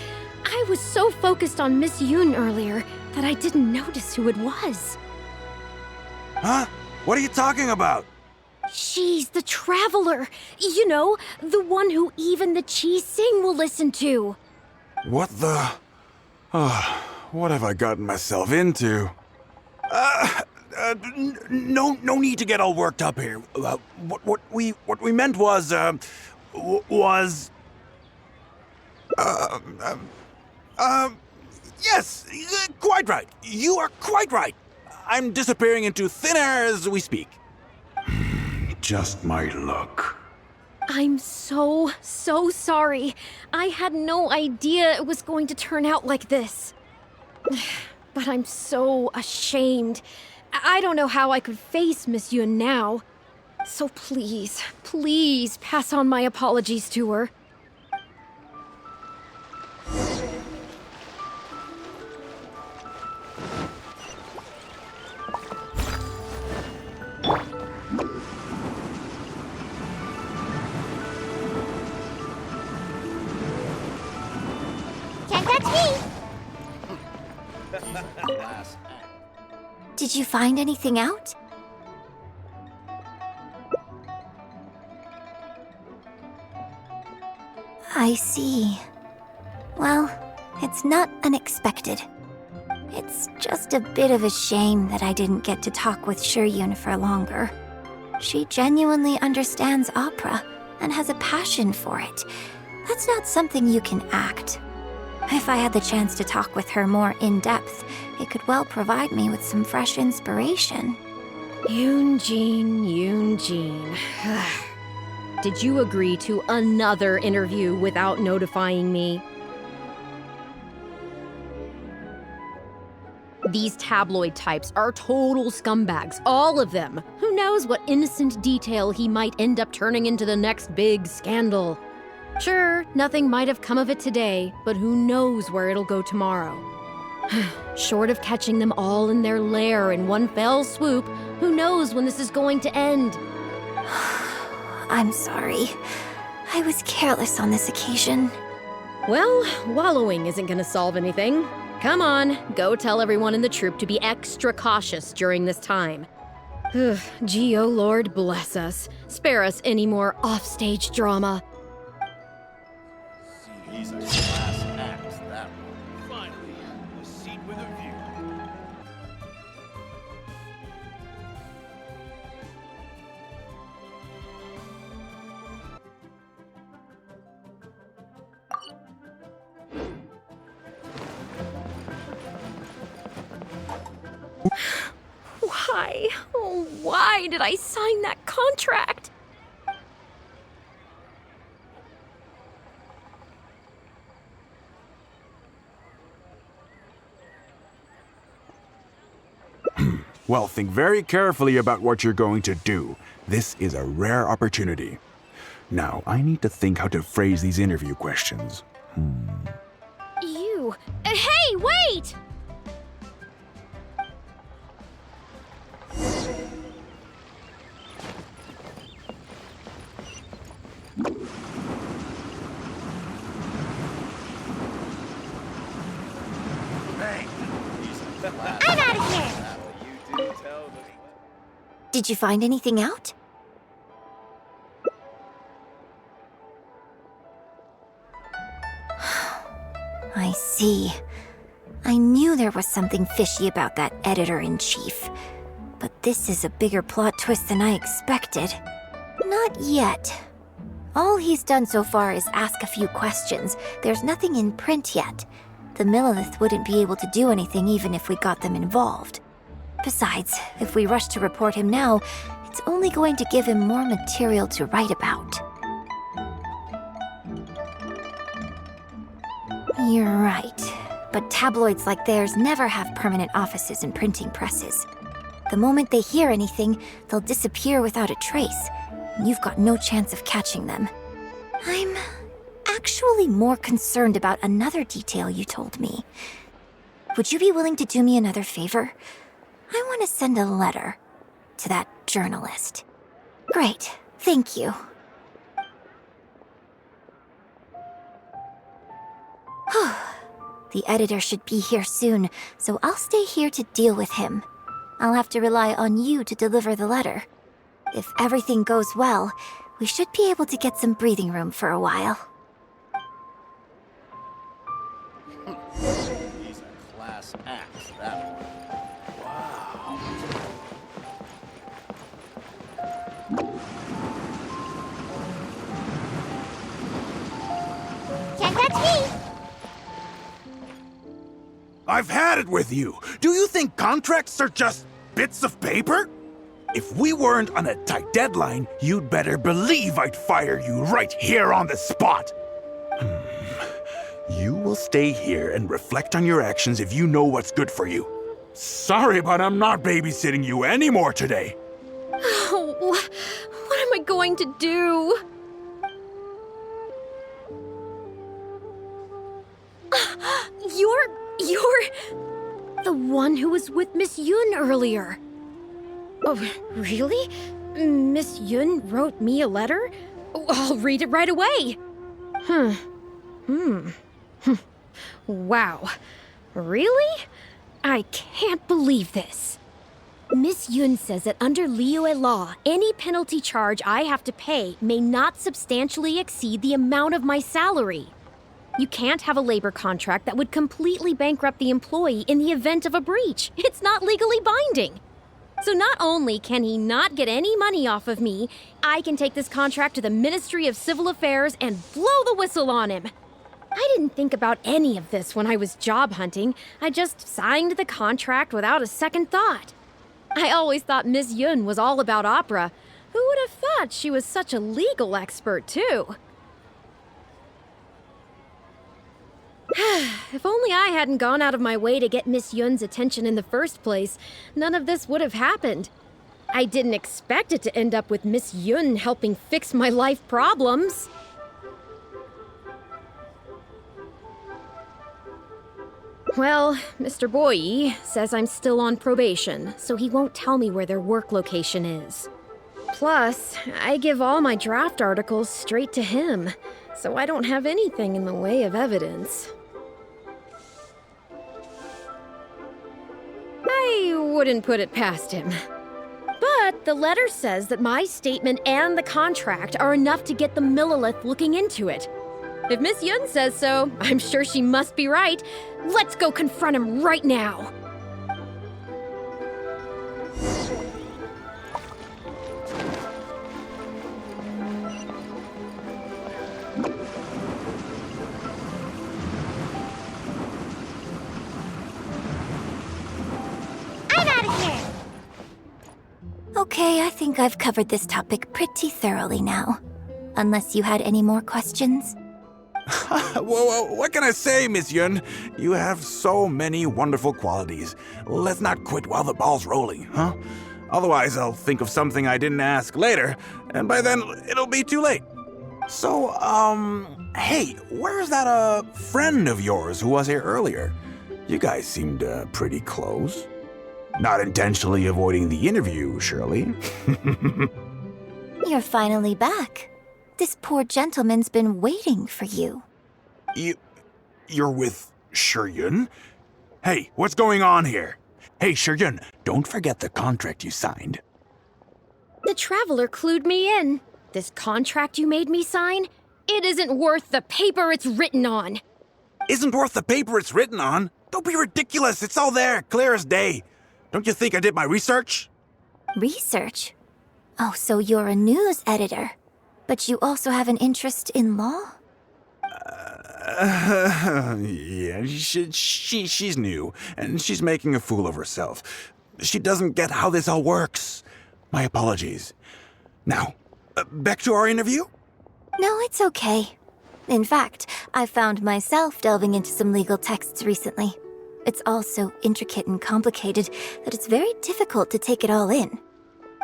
I was so focused on Miss Yun earlier that I didn't notice who it was. Huh? What are you talking about? She's the traveler. You know, the one who even the Chi Sing will listen to. What the... what have I gotten myself into? No need to get all worked up here. What we meant was, yes, quite right. You are quite right. I'm disappearing into thin air as we speak. Just my luck. I'm so sorry. I had no idea it was going to turn out like this. But I'm so ashamed. I don't know how I could face Miss Yun now. So please pass on my apologies to her. Can't touch me! Did you find anything out? I see. Well, it's not unexpected. It's just a bit of a shame that I didn't get to talk with Yun for longer. She genuinely understands opera and has a passion for it. That's not something you can act. If I had the chance to talk with her more in depth, it could well provide me with some fresh inspiration. Yun Jin. Did you agree to another interview without notifying me? These tabloid types are total scumbags, all of them. Who knows what innocent detail he might end up turning into the next big scandal? Sure, nothing might have come of it today, but who knows where it'll go tomorrow. Short of catching them all in their lair in one fell swoop, who knows when this is going to end? I'm sorry. I was careless on this occasion. Well, wallowing isn't gonna solve anything. Come on, go tell everyone in the troupe to be extra cautious during this time. Gee, oh Lord, bless us. Spare us any more offstage drama. He's a class act, that one. Finally, a seat with a view. Why? Oh, why did I sign that contract? Well, think very carefully about what you're going to do. This is a rare opportunity. Now, I need to think how to phrase these interview questions. You. Hey, wait! I'm out of here! Did you find anything out? I see. I knew there was something fishy about that editor-in-chief. But this is a bigger plot twist than I expected. Not yet. All he's done so far is ask a few questions. There's nothing in print yet. The Millilith wouldn't be able to do anything even if we got them involved. Besides, if we rush to report him now, it's only going to give him more material to write about. You're right. But tabloids like theirs never have permanent offices and printing presses. The moment they hear anything, they'll disappear without a trace. You've got no chance of catching them. I'm actually more concerned about another detail you told me. Would you be willing to do me another favor? I want to send a letter to that journalist. Great, thank you. The editor should be here soon, so I'll stay here to deal with him. I'll have to rely on you to deliver the letter. If everything goes well, we should be able to get some breathing room for a while. He's a class act, that one. Can't touch me! I've had it with you. Do you think contracts are just bits of paper? If we weren't on a tight deadline, you'd better believe I'd fire you right here on the spot. You will stay here and reflect on your actions if you know what's good for you. Sorry, but I'm not babysitting you anymore today. Oh, what am I going to do? You're the one who was with Miss Yun earlier. Oh, really? Miss Yun wrote me a letter? Oh, I'll read it right away. Wow. Really? I can't believe this. Miss Yun says that under Liyue law, any penalty charge I have to pay may not substantially exceed the amount of my salary. You can't have a labor contract that would completely bankrupt the employee in the event of a breach. It's not legally binding. So not only can he not get any money off of me, I can take this contract to the Ministry of Civil Affairs and blow the whistle on him. I didn't think about any of this when I was job hunting. I just signed the contract without a second thought. I always thought Miss Yun was all about opera. Who would have thought she was such a legal expert, too? If only I hadn't gone out of my way to get Miss Yun's attention in the first place, none of this would have happened. I didn't expect it to end up with Miss Yun helping fix my life problems. Well, Mr. Boyi says I'm still on probation, so he won't tell me where their work location is. Plus, I give all my draft articles straight to him, so I don't have anything in the way of evidence. I wouldn't put it past him. But the letter says that my statement and the contract are enough to get the Millilith looking into it. If Miss Yun says so, I'm sure she must be right. Let's go confront him right now. I'm out of here! Okay, I think I've covered this topic pretty thoroughly now. Unless you had any more questions? Whoa, what can I say, Miss Yun? You have so many wonderful qualities. Let's not quit while the ball's rolling, huh? Otherwise, I'll think of something I didn't ask later, and by then, it'll be too late. So, hey, where's that, friend of yours who was here earlier? You guys seemed, pretty close. Not intentionally avoiding the interview, surely? You're finally back. This poor gentleman's been waiting for you. You're with Yun? Hey, what's going on here? Hey, Yun, don't forget the contract you signed. The Traveler clued me in. This contract you made me sign? It isn't worth the paper it's written on. Isn't worth the paper it's written on? Don't be ridiculous. It's all there, clear as day. Don't you think I did my research? Research? Oh, so you're a news editor. But you also have an interest in law? Yeah, she's new, and she's making a fool of herself. She doesn't get how this all works. My apologies. Now, back to our interview? No, it's okay. In fact, I found myself delving into some legal texts recently. It's all so intricate and complicated that it's very difficult to take it all in.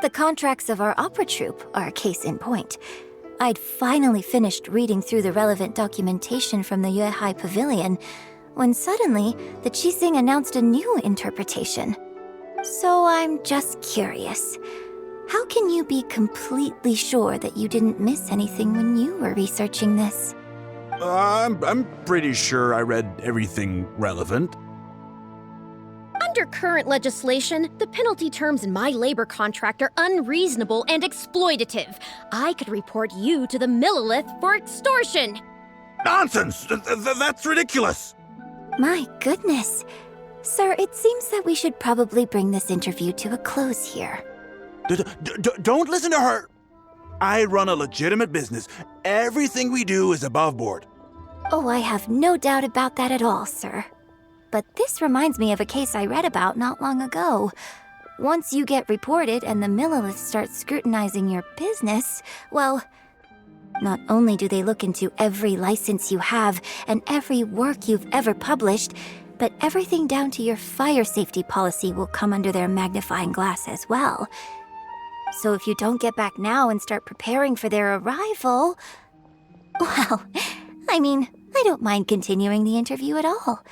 The contracts of our opera troupe are a case in point. I'd finally finished reading through the relevant documentation from the Yue Pavilion when suddenly the Qixing announced a new interpretation. So I'm just curious. How can you be completely sure that you didn't miss anything when you were researching this? I'm pretty sure I read everything relevant. Under current legislation, the penalty terms in my labor contract are unreasonable and exploitative. I could report you to the Millilith for extortion. Nonsense! That's ridiculous! My goodness. Sir, it seems that we should probably bring this interview to a close here. Don't listen to her! I run a legitimate business. Everything we do is above board. Oh, I have no doubt about that at all, sir. But this reminds me of a case I read about not long ago. Once you get reported and the Millilith starts scrutinizing your business, well, not only do they look into every license you have and every work you've ever published, but everything down to your fire safety policy will come under their magnifying glass as well. So if you don't get back now and start preparing for their arrival, well, I mean, I don't mind continuing the interview at all.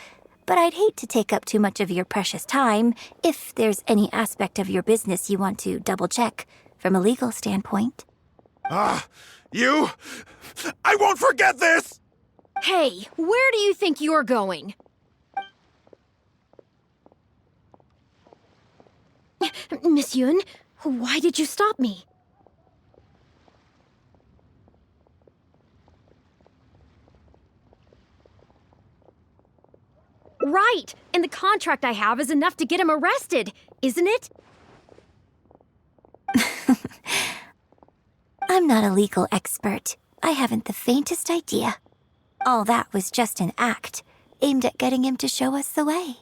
But I'd hate to take up too much of your precious time if there's any aspect of your business you want to double-check from a legal standpoint. You! I won't forget this! Hey, where do you think you're going? Miss Yun, why did you stop me? Right! And the contract I have is enough to get him arrested, isn't it? I'm not a legal expert. I haven't the faintest idea. All that was just an act, aimed at getting him to show us the way.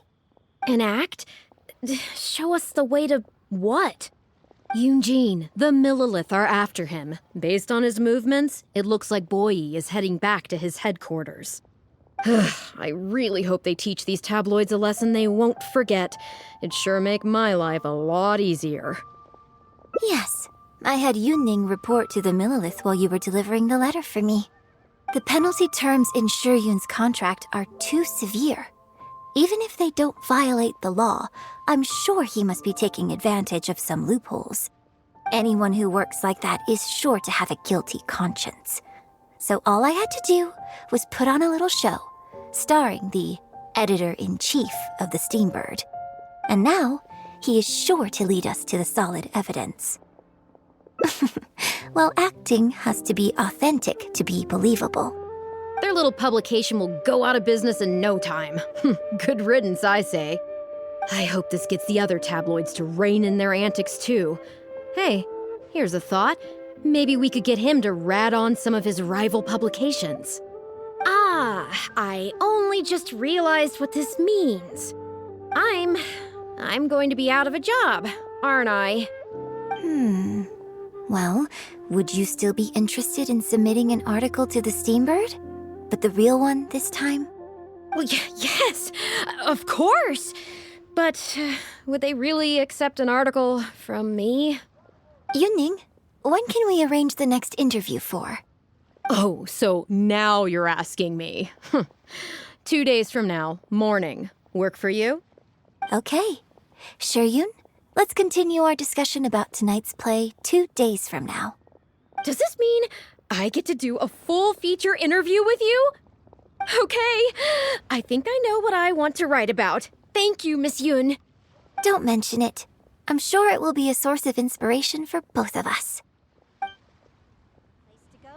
An act? Show us the way to what? Yun Jin, the Millilith are after him. Based on his movements, it looks like Boyi is heading back to his headquarters. I really hope they teach these tabloids a lesson they won't forget. It'd sure make my life a lot easier. Yes, I had Yunning report to the Millilith while you were delivering the letter for me. The penalty terms in Shiyun's contract are too severe. Even if they don't violate the law, I'm sure he must be taking advantage of some loopholes. Anyone who works like that is sure to have a guilty conscience. So all I had to do was put on a little show, starring the editor-in-chief of the Steambird. And now, he is sure to lead us to the solid evidence. Well, acting has to be authentic to be believable. Their little publication will go out of business in no time. Good riddance, I say. I hope this gets the other tabloids to rein in their antics too. Hey, here's a thought. Maybe we could get him to rat on some of his rival publications. I only just realized what this means. I'm going to be out of a job, aren't I? Well, would you still be interested in submitting an article to the Steambird? But the real one this time? Well, yes, of course. But would they really accept an article from me? Yunning, when can we arrange the next interview for? Oh, so now you're asking me. 2 days from now, morning. Work for you? Okay. Shiyun, let's continue our discussion about tonight's play 2 days from now. Does this mean I get to do a full feature interview with you? Okay, I think I know what I want to write about. Thank you, Miss Yun. Don't mention it. I'm sure it will be a source of inspiration for both of us.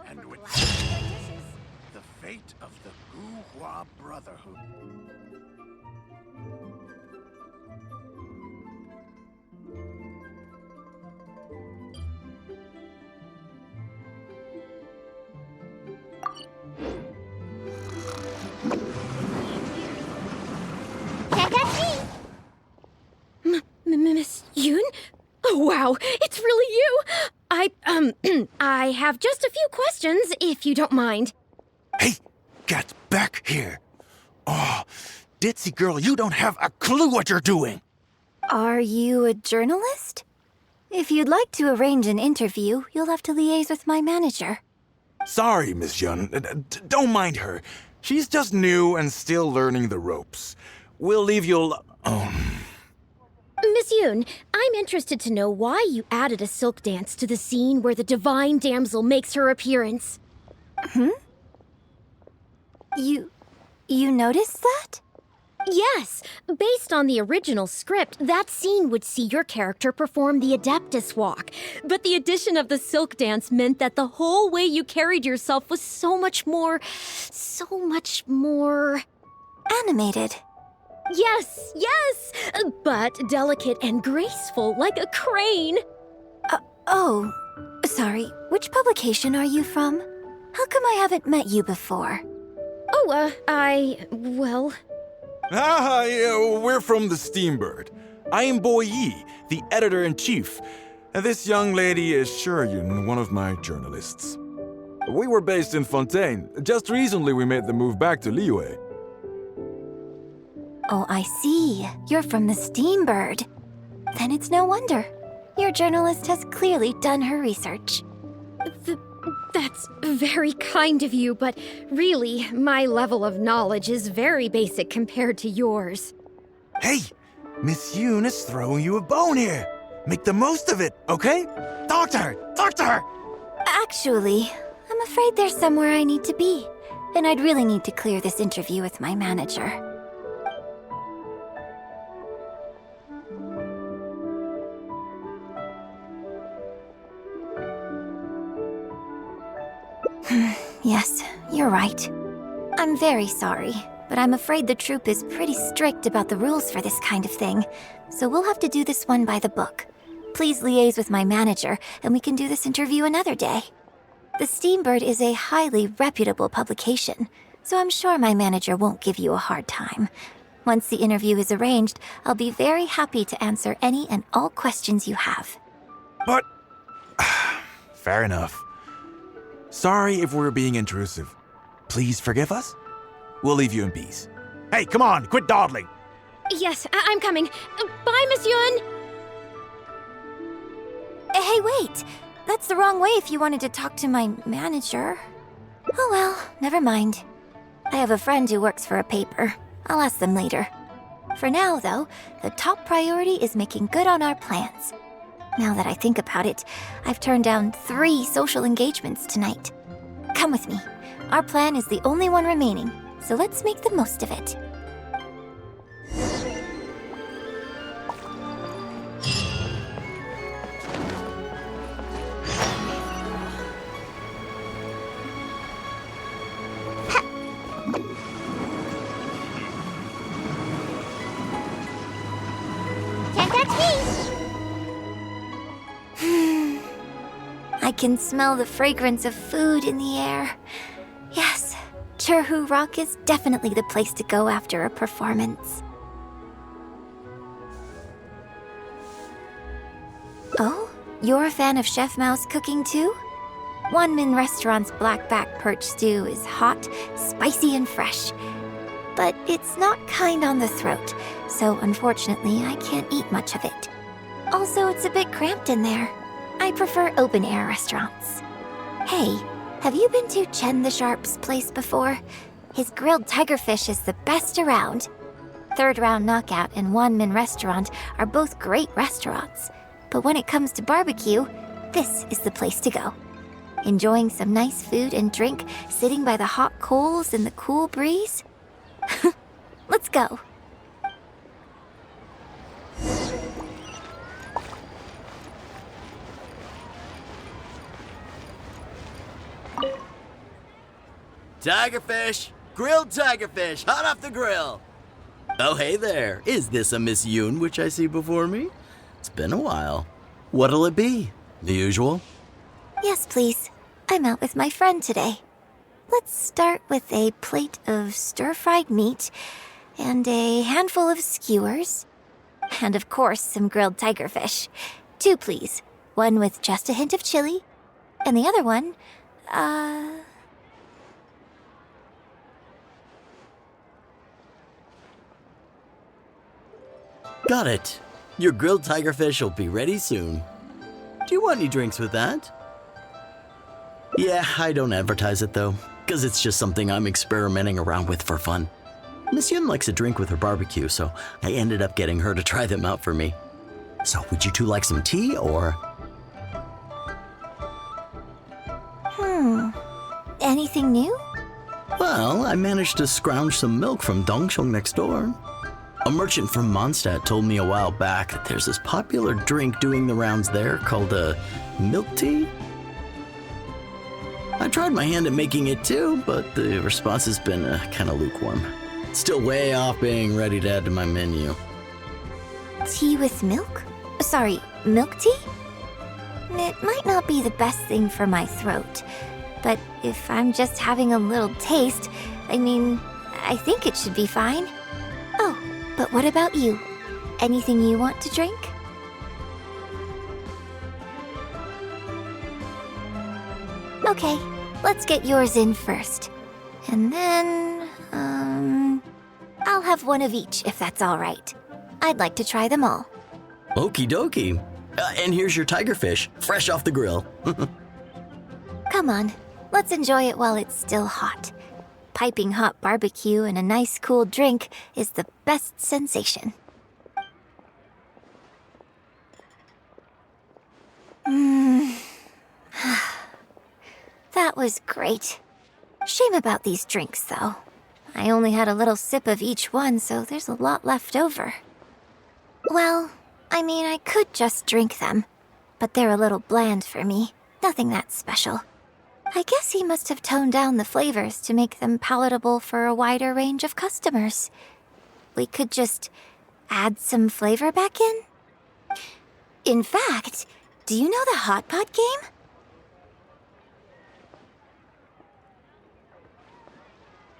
And with the fate of the Guhua Brotherhood. I have just a few questions, if you don't mind. Hey, get back here. Oh, ditzy girl, you don't have a clue what you're doing. Are you a journalist? If you'd like to arrange an interview, you'll have to liaise with my manager. Sorry, Miss Yun. Don't mind her. She's just new and still learning the ropes. We'll leave you Miss Yun, I'm interested to know why you added a silk dance to the scene where the divine damsel makes her appearance. You noticed that? Yes, based on the original script, that scene would see your character perform the Adeptus Walk. But the addition of the silk dance meant that the whole way you carried yourself was so much more... Animated. Yes, but delicate and graceful like a crane. Oh, sorry. Which publication are you from? How come I haven't met you before? Well... Ah, yeah, we're from the Steambird. I am Boy Yi, the editor-in-chief. And this young lady is Shuryun, one of my journalists. We were based in Fontaine. Just recently we made the move back to Liyue. Oh, I see. You're from the Steambird. Then it's no wonder. Your journalist has clearly done her research. That's very kind of you, but really, my level of knowledge is very basic compared to yours. Hey, Miss Yun is throwing you a bone here. Make the most of it, okay? Talk to her! Actually, I'm afraid there's somewhere I need to be, and I'd really need to clear this interview with my manager. Yes, you're right. I'm very sorry, but I'm afraid the troupe is pretty strict about the rules for this kind of thing, so we'll have to do this one by the book. Please liaise with my manager, and we can do this interview another day. The Steambird is a highly reputable publication, so I'm sure my manager won't give you a hard time. Once the interview is arranged, I'll be very happy to answer any and all questions you have. But... fair enough. Sorry if we're being intrusive. Please forgive us. We'll leave you in peace. Hey, come on, quit dawdling. Yes, I'm coming. Bye, Miss Yun! Hey, wait! That's the wrong way if you wanted to talk to my manager. Oh well, never mind. I have a friend who works for a paper. I'll ask them later. For now, though, the top priority is making good on our plans. Now that I think about it, I've turned down 3 social engagements tonight. Come with me. Our plan is the only one remaining, so let's make the most of it. Can't touch me! I can smell the fragrance of food in the air. Yes, Churhu Rock is definitely the place to go after a performance. Oh, you're a fan of Chef Mouse cooking too? Wanmin Restaurant's blackback perch stew is hot, spicy, and fresh. But it's not kind on the throat, so unfortunately I can't eat much of it. Also, it's a bit cramped in there. I prefer open-air restaurants. Hey, have you been to Chen the Sharp's place before? His grilled tigerfish is the best around. Third Round Knockout and Wanmin Restaurant are both great restaurants. But when it comes to barbecue, this is the place to go. Enjoying some nice food and drink, sitting by the hot coals in the cool breeze? Let's go. Tigerfish! Grilled tigerfish, hot off the grill! Oh, hey there. Is this a Miss Yun which I see before me? It's been a while. What'll it be? The usual? Yes, please. I'm out with my friend today. Let's start with a plate of stir-fried meat and a handful of skewers. And of course, some grilled tigerfish. 2, please. One with just a hint of chili And the other one, Got it. Your grilled tigerfish will be ready soon. Do you want any drinks with that? Yeah, I don't advertise it though, because it's just something I'm experimenting around with for fun. Miss Yun likes a drink with her barbecue, so I ended up getting her to try them out for me. So would you two like some tea, or? Anything new? Well, I managed to scrounge some milk from Dongsheng next door. A merchant from Mondstadt told me a while back that there's this popular drink doing the rounds there called milk tea. I tried my hand at making it too, but the response has been kind of lukewarm. Still way off being ready to add to my menu. Tea with milk? Sorry, milk tea? It might not be the best thing for my throat, but if I'm just having a little taste, I think it should be fine. Oh, but what about you? Anything you want to drink? Okay, let's get yours in first. And then, I'll have one of each if that's all right. I'd like to try them all. Okie dokie. And here's your tigerfish, fresh off the grill. Come on, let's enjoy it while it's still hot. Piping hot barbecue and a nice cool drink is the best sensation. That was great. Shame about these drinks, though. I only had a little sip of each one, so there's a lot left over. Well, I could just drink them, but they're a little bland for me. Nothing that special. I guess he must have toned down the flavors to make them palatable for a wider range of customers. We could just add some flavor back in? In fact, do you know the hot pot game?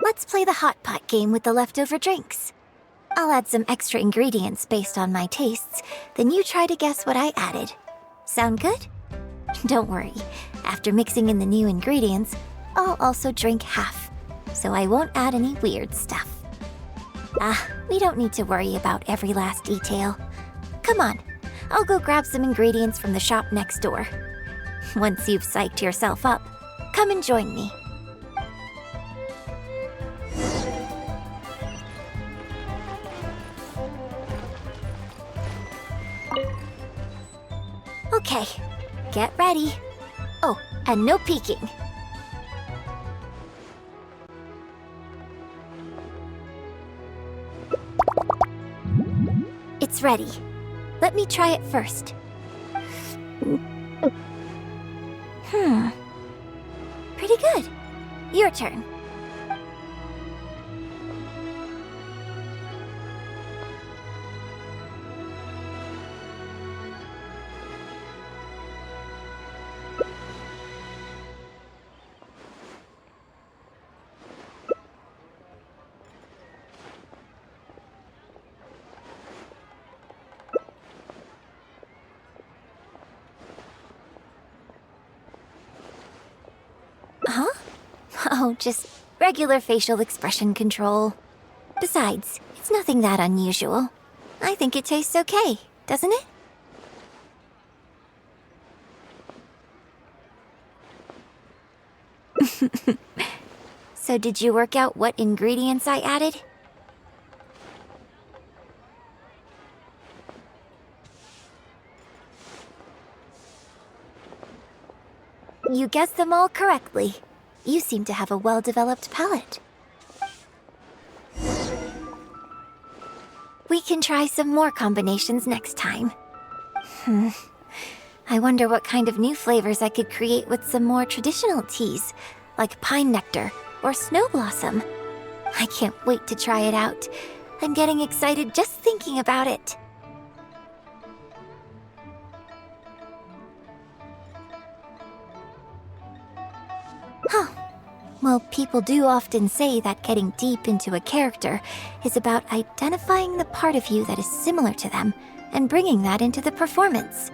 Let's play the hot pot game with the leftover drinks. I'll add some extra ingredients based on my tastes, then you try to guess what I added. Sound good? Don't worry, after mixing in the new ingredients, I'll also drink half, so I won't add any weird stuff. We don't need to worry about every last detail. Come on, I'll go grab some ingredients from the shop next door. Once you've psyched yourself up, come and join me. Okay, get ready. Oh, and no peeking. It's ready. Let me try it first. Pretty good. Your turn. Huh? Oh, just regular facial expression control. Besides, it's nothing that unusual. I think it tastes okay, doesn't it? So did you work out what ingredients I added? You guessed them all correctly. You seem to have a well-developed palate. We can try some more combinations next time. I wonder what kind of new flavors I could create with some more traditional teas, like pine nectar or snow blossom. I can't wait to try it out. I'm getting excited just thinking about it. Huh. Well, people do often say that getting deep into a character is about identifying the part of you that is similar to them and bringing that into the performance.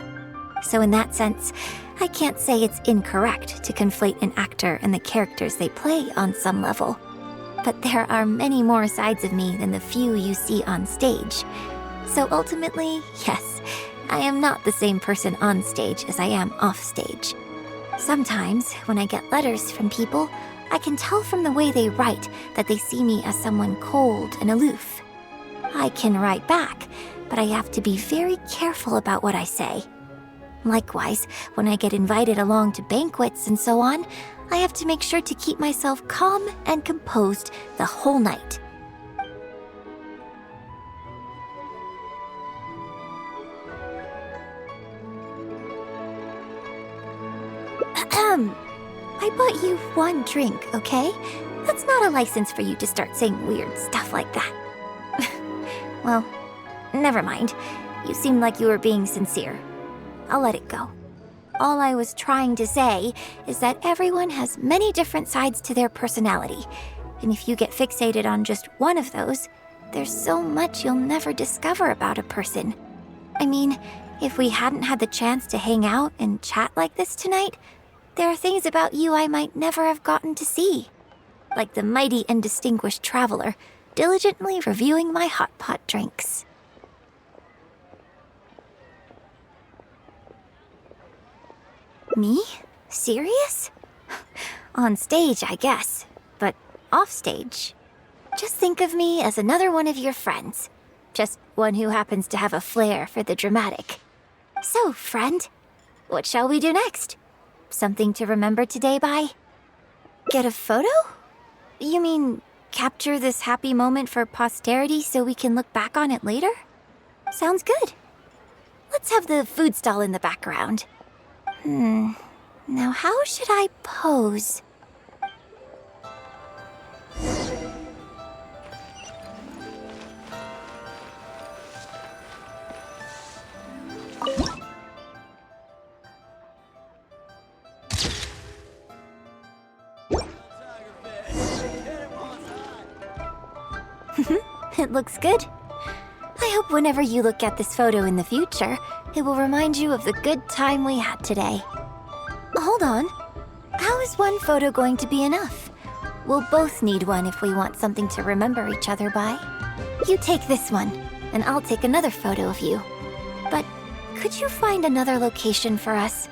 So in that sense, I can't say it's incorrect to conflate an actor and the characters they play on some level. But there are many more sides of me than the few you see on stage. So ultimately, yes, I am not the same person on stage as I am off stage. Sometimes, when I get letters from people, I can tell from the way they write that they see me as someone cold and aloof. I can write back, but I have to be very careful about what I say. Likewise, when I get invited along to banquets and so on, I have to make sure to keep myself calm and composed the whole night. I bought you one drink, okay? That's not a license for you to start saying weird stuff like that. Well, never mind. You seemed like you were being sincere. I'll let it go. All I was trying to say is that everyone has many different sides to their personality. And if you get fixated on just one of those, there's so much you'll never discover about a person. I mean, if we hadn't had the chance to hang out and chat like this tonight, there are things about you I might never have gotten to see. Like the mighty and distinguished traveler, diligently reviewing my hot pot drinks. Me? Serious? On stage, I guess. But off stage? Just think of me as another one of your friends. Just one who happens to have a flair for the dramatic. So, friend, what shall we do next? Something to remember today by? Get a photo? You mean capture this happy moment for posterity so we can look back on it later? Sounds good. Let's have the food stall in the background. Now how should I pose? It looks good. I hope whenever you look at this photo in the future, it will remind you of the good time we had today. Hold on. How is one photo going to be enough? We'll both need one if we want something to remember each other by. You take this one, and I'll take another photo of you. But could you find another location for us?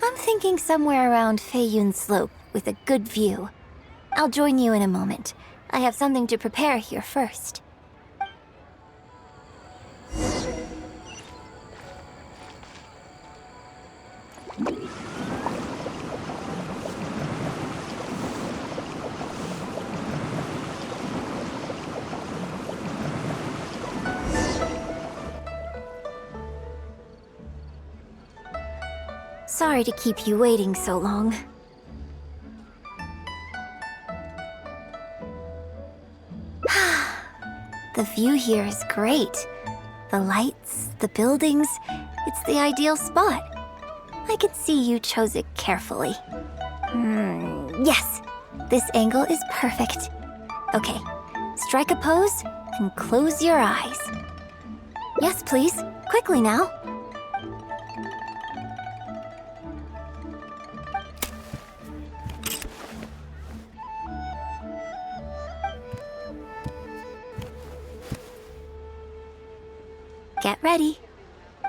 I'm thinking somewhere around Feiyun Slope with a good view. I'll join you in a moment. I have something to prepare here first. Sorry to keep you waiting so long. The view here is great. The lights, the buildings, it's the ideal spot. I can see you chose it carefully. Yes, this angle is perfect. Okay, strike a pose and close your eyes. Yes, please, quickly now. Get ready.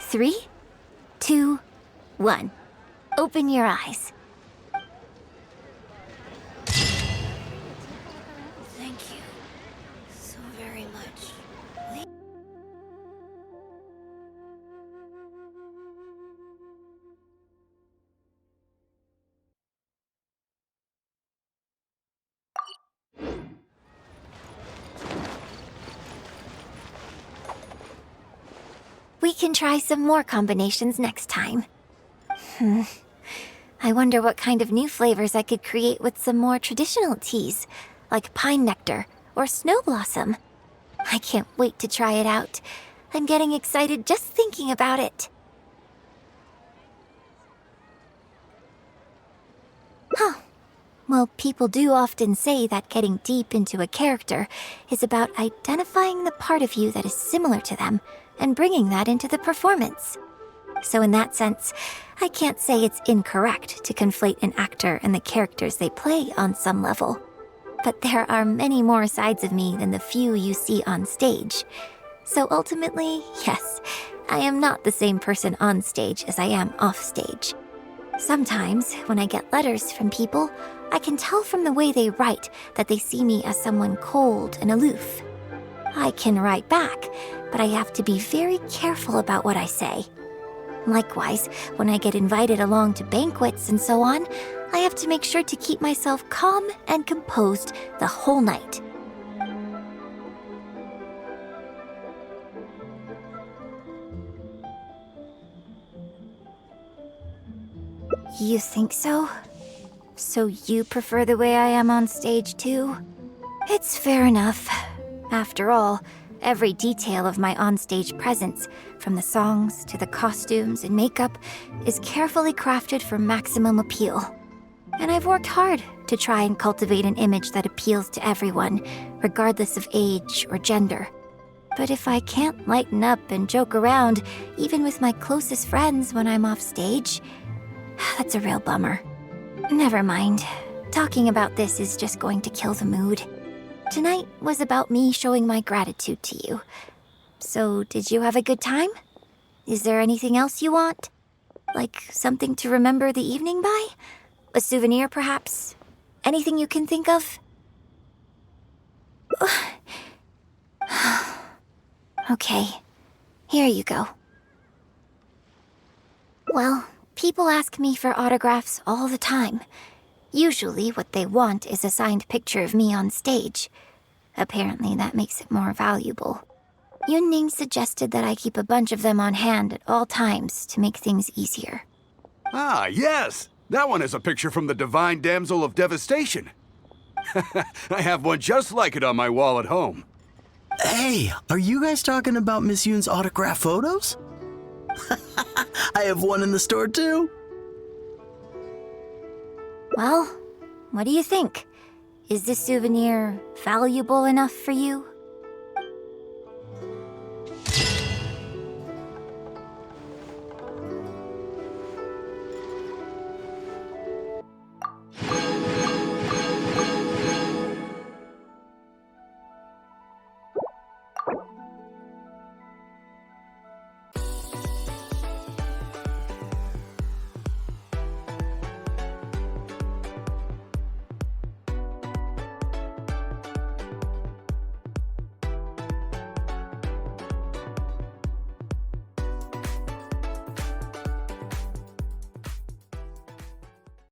3, 2, 1. Open your eyes. Thank you so very much. We can try some more combinations next time. I wonder what kind of new flavors I could create with some more traditional teas, like pine nectar or snow blossom. I can't wait to try it out. I'm getting excited just thinking about it. Well, people do often say that getting deep into a character is about identifying the part of you that is similar to them and bringing that into the performance. So in that sense, I can't say it's incorrect to conflate an actor and the characters they play on some level. But there are many more sides of me than the few you see on stage. So ultimately, yes, I am not the same person on stage as I am off stage. Sometimes, when I get letters from people, I can tell from the way they write that they see me as someone cold and aloof. I can write back, but I have to be very careful about what I say. Likewise, when I get invited along to banquets and so on, I have to make sure to keep myself calm and composed the whole night. You think so? So you prefer the way I am on stage too? It's fair enough. After all, every detail of my onstage presence, from the songs to the costumes and makeup, is carefully crafted for maximum appeal. And I've worked hard to try and cultivate an image that appeals to everyone, regardless of age or gender. But if I can't lighten up and joke around, even with my closest friends when I'm off stage, that's a real bummer. Never mind. Talking about this is just going to kill the mood. Tonight was about me showing my gratitude to you. So, did you have a good time? Is there anything else you want? Like something to remember the evening by? A souvenir, perhaps? Anything you can think of? Okay, here you go. Well, people ask me for autographs all the time. Usually what they want is a signed picture of me on stage. Apparently that makes it more valuable. Yun suggested that I keep a bunch of them on hand at all times to make things easier. Ah, yes! That one is a picture from the Divine Damsel of Devastation. I have one just like it on my wall at home. Hey, are you guys talking about Miss Yun's autograph photos? I have one in the store too. Well, what do you think? Is this souvenir valuable enough for you?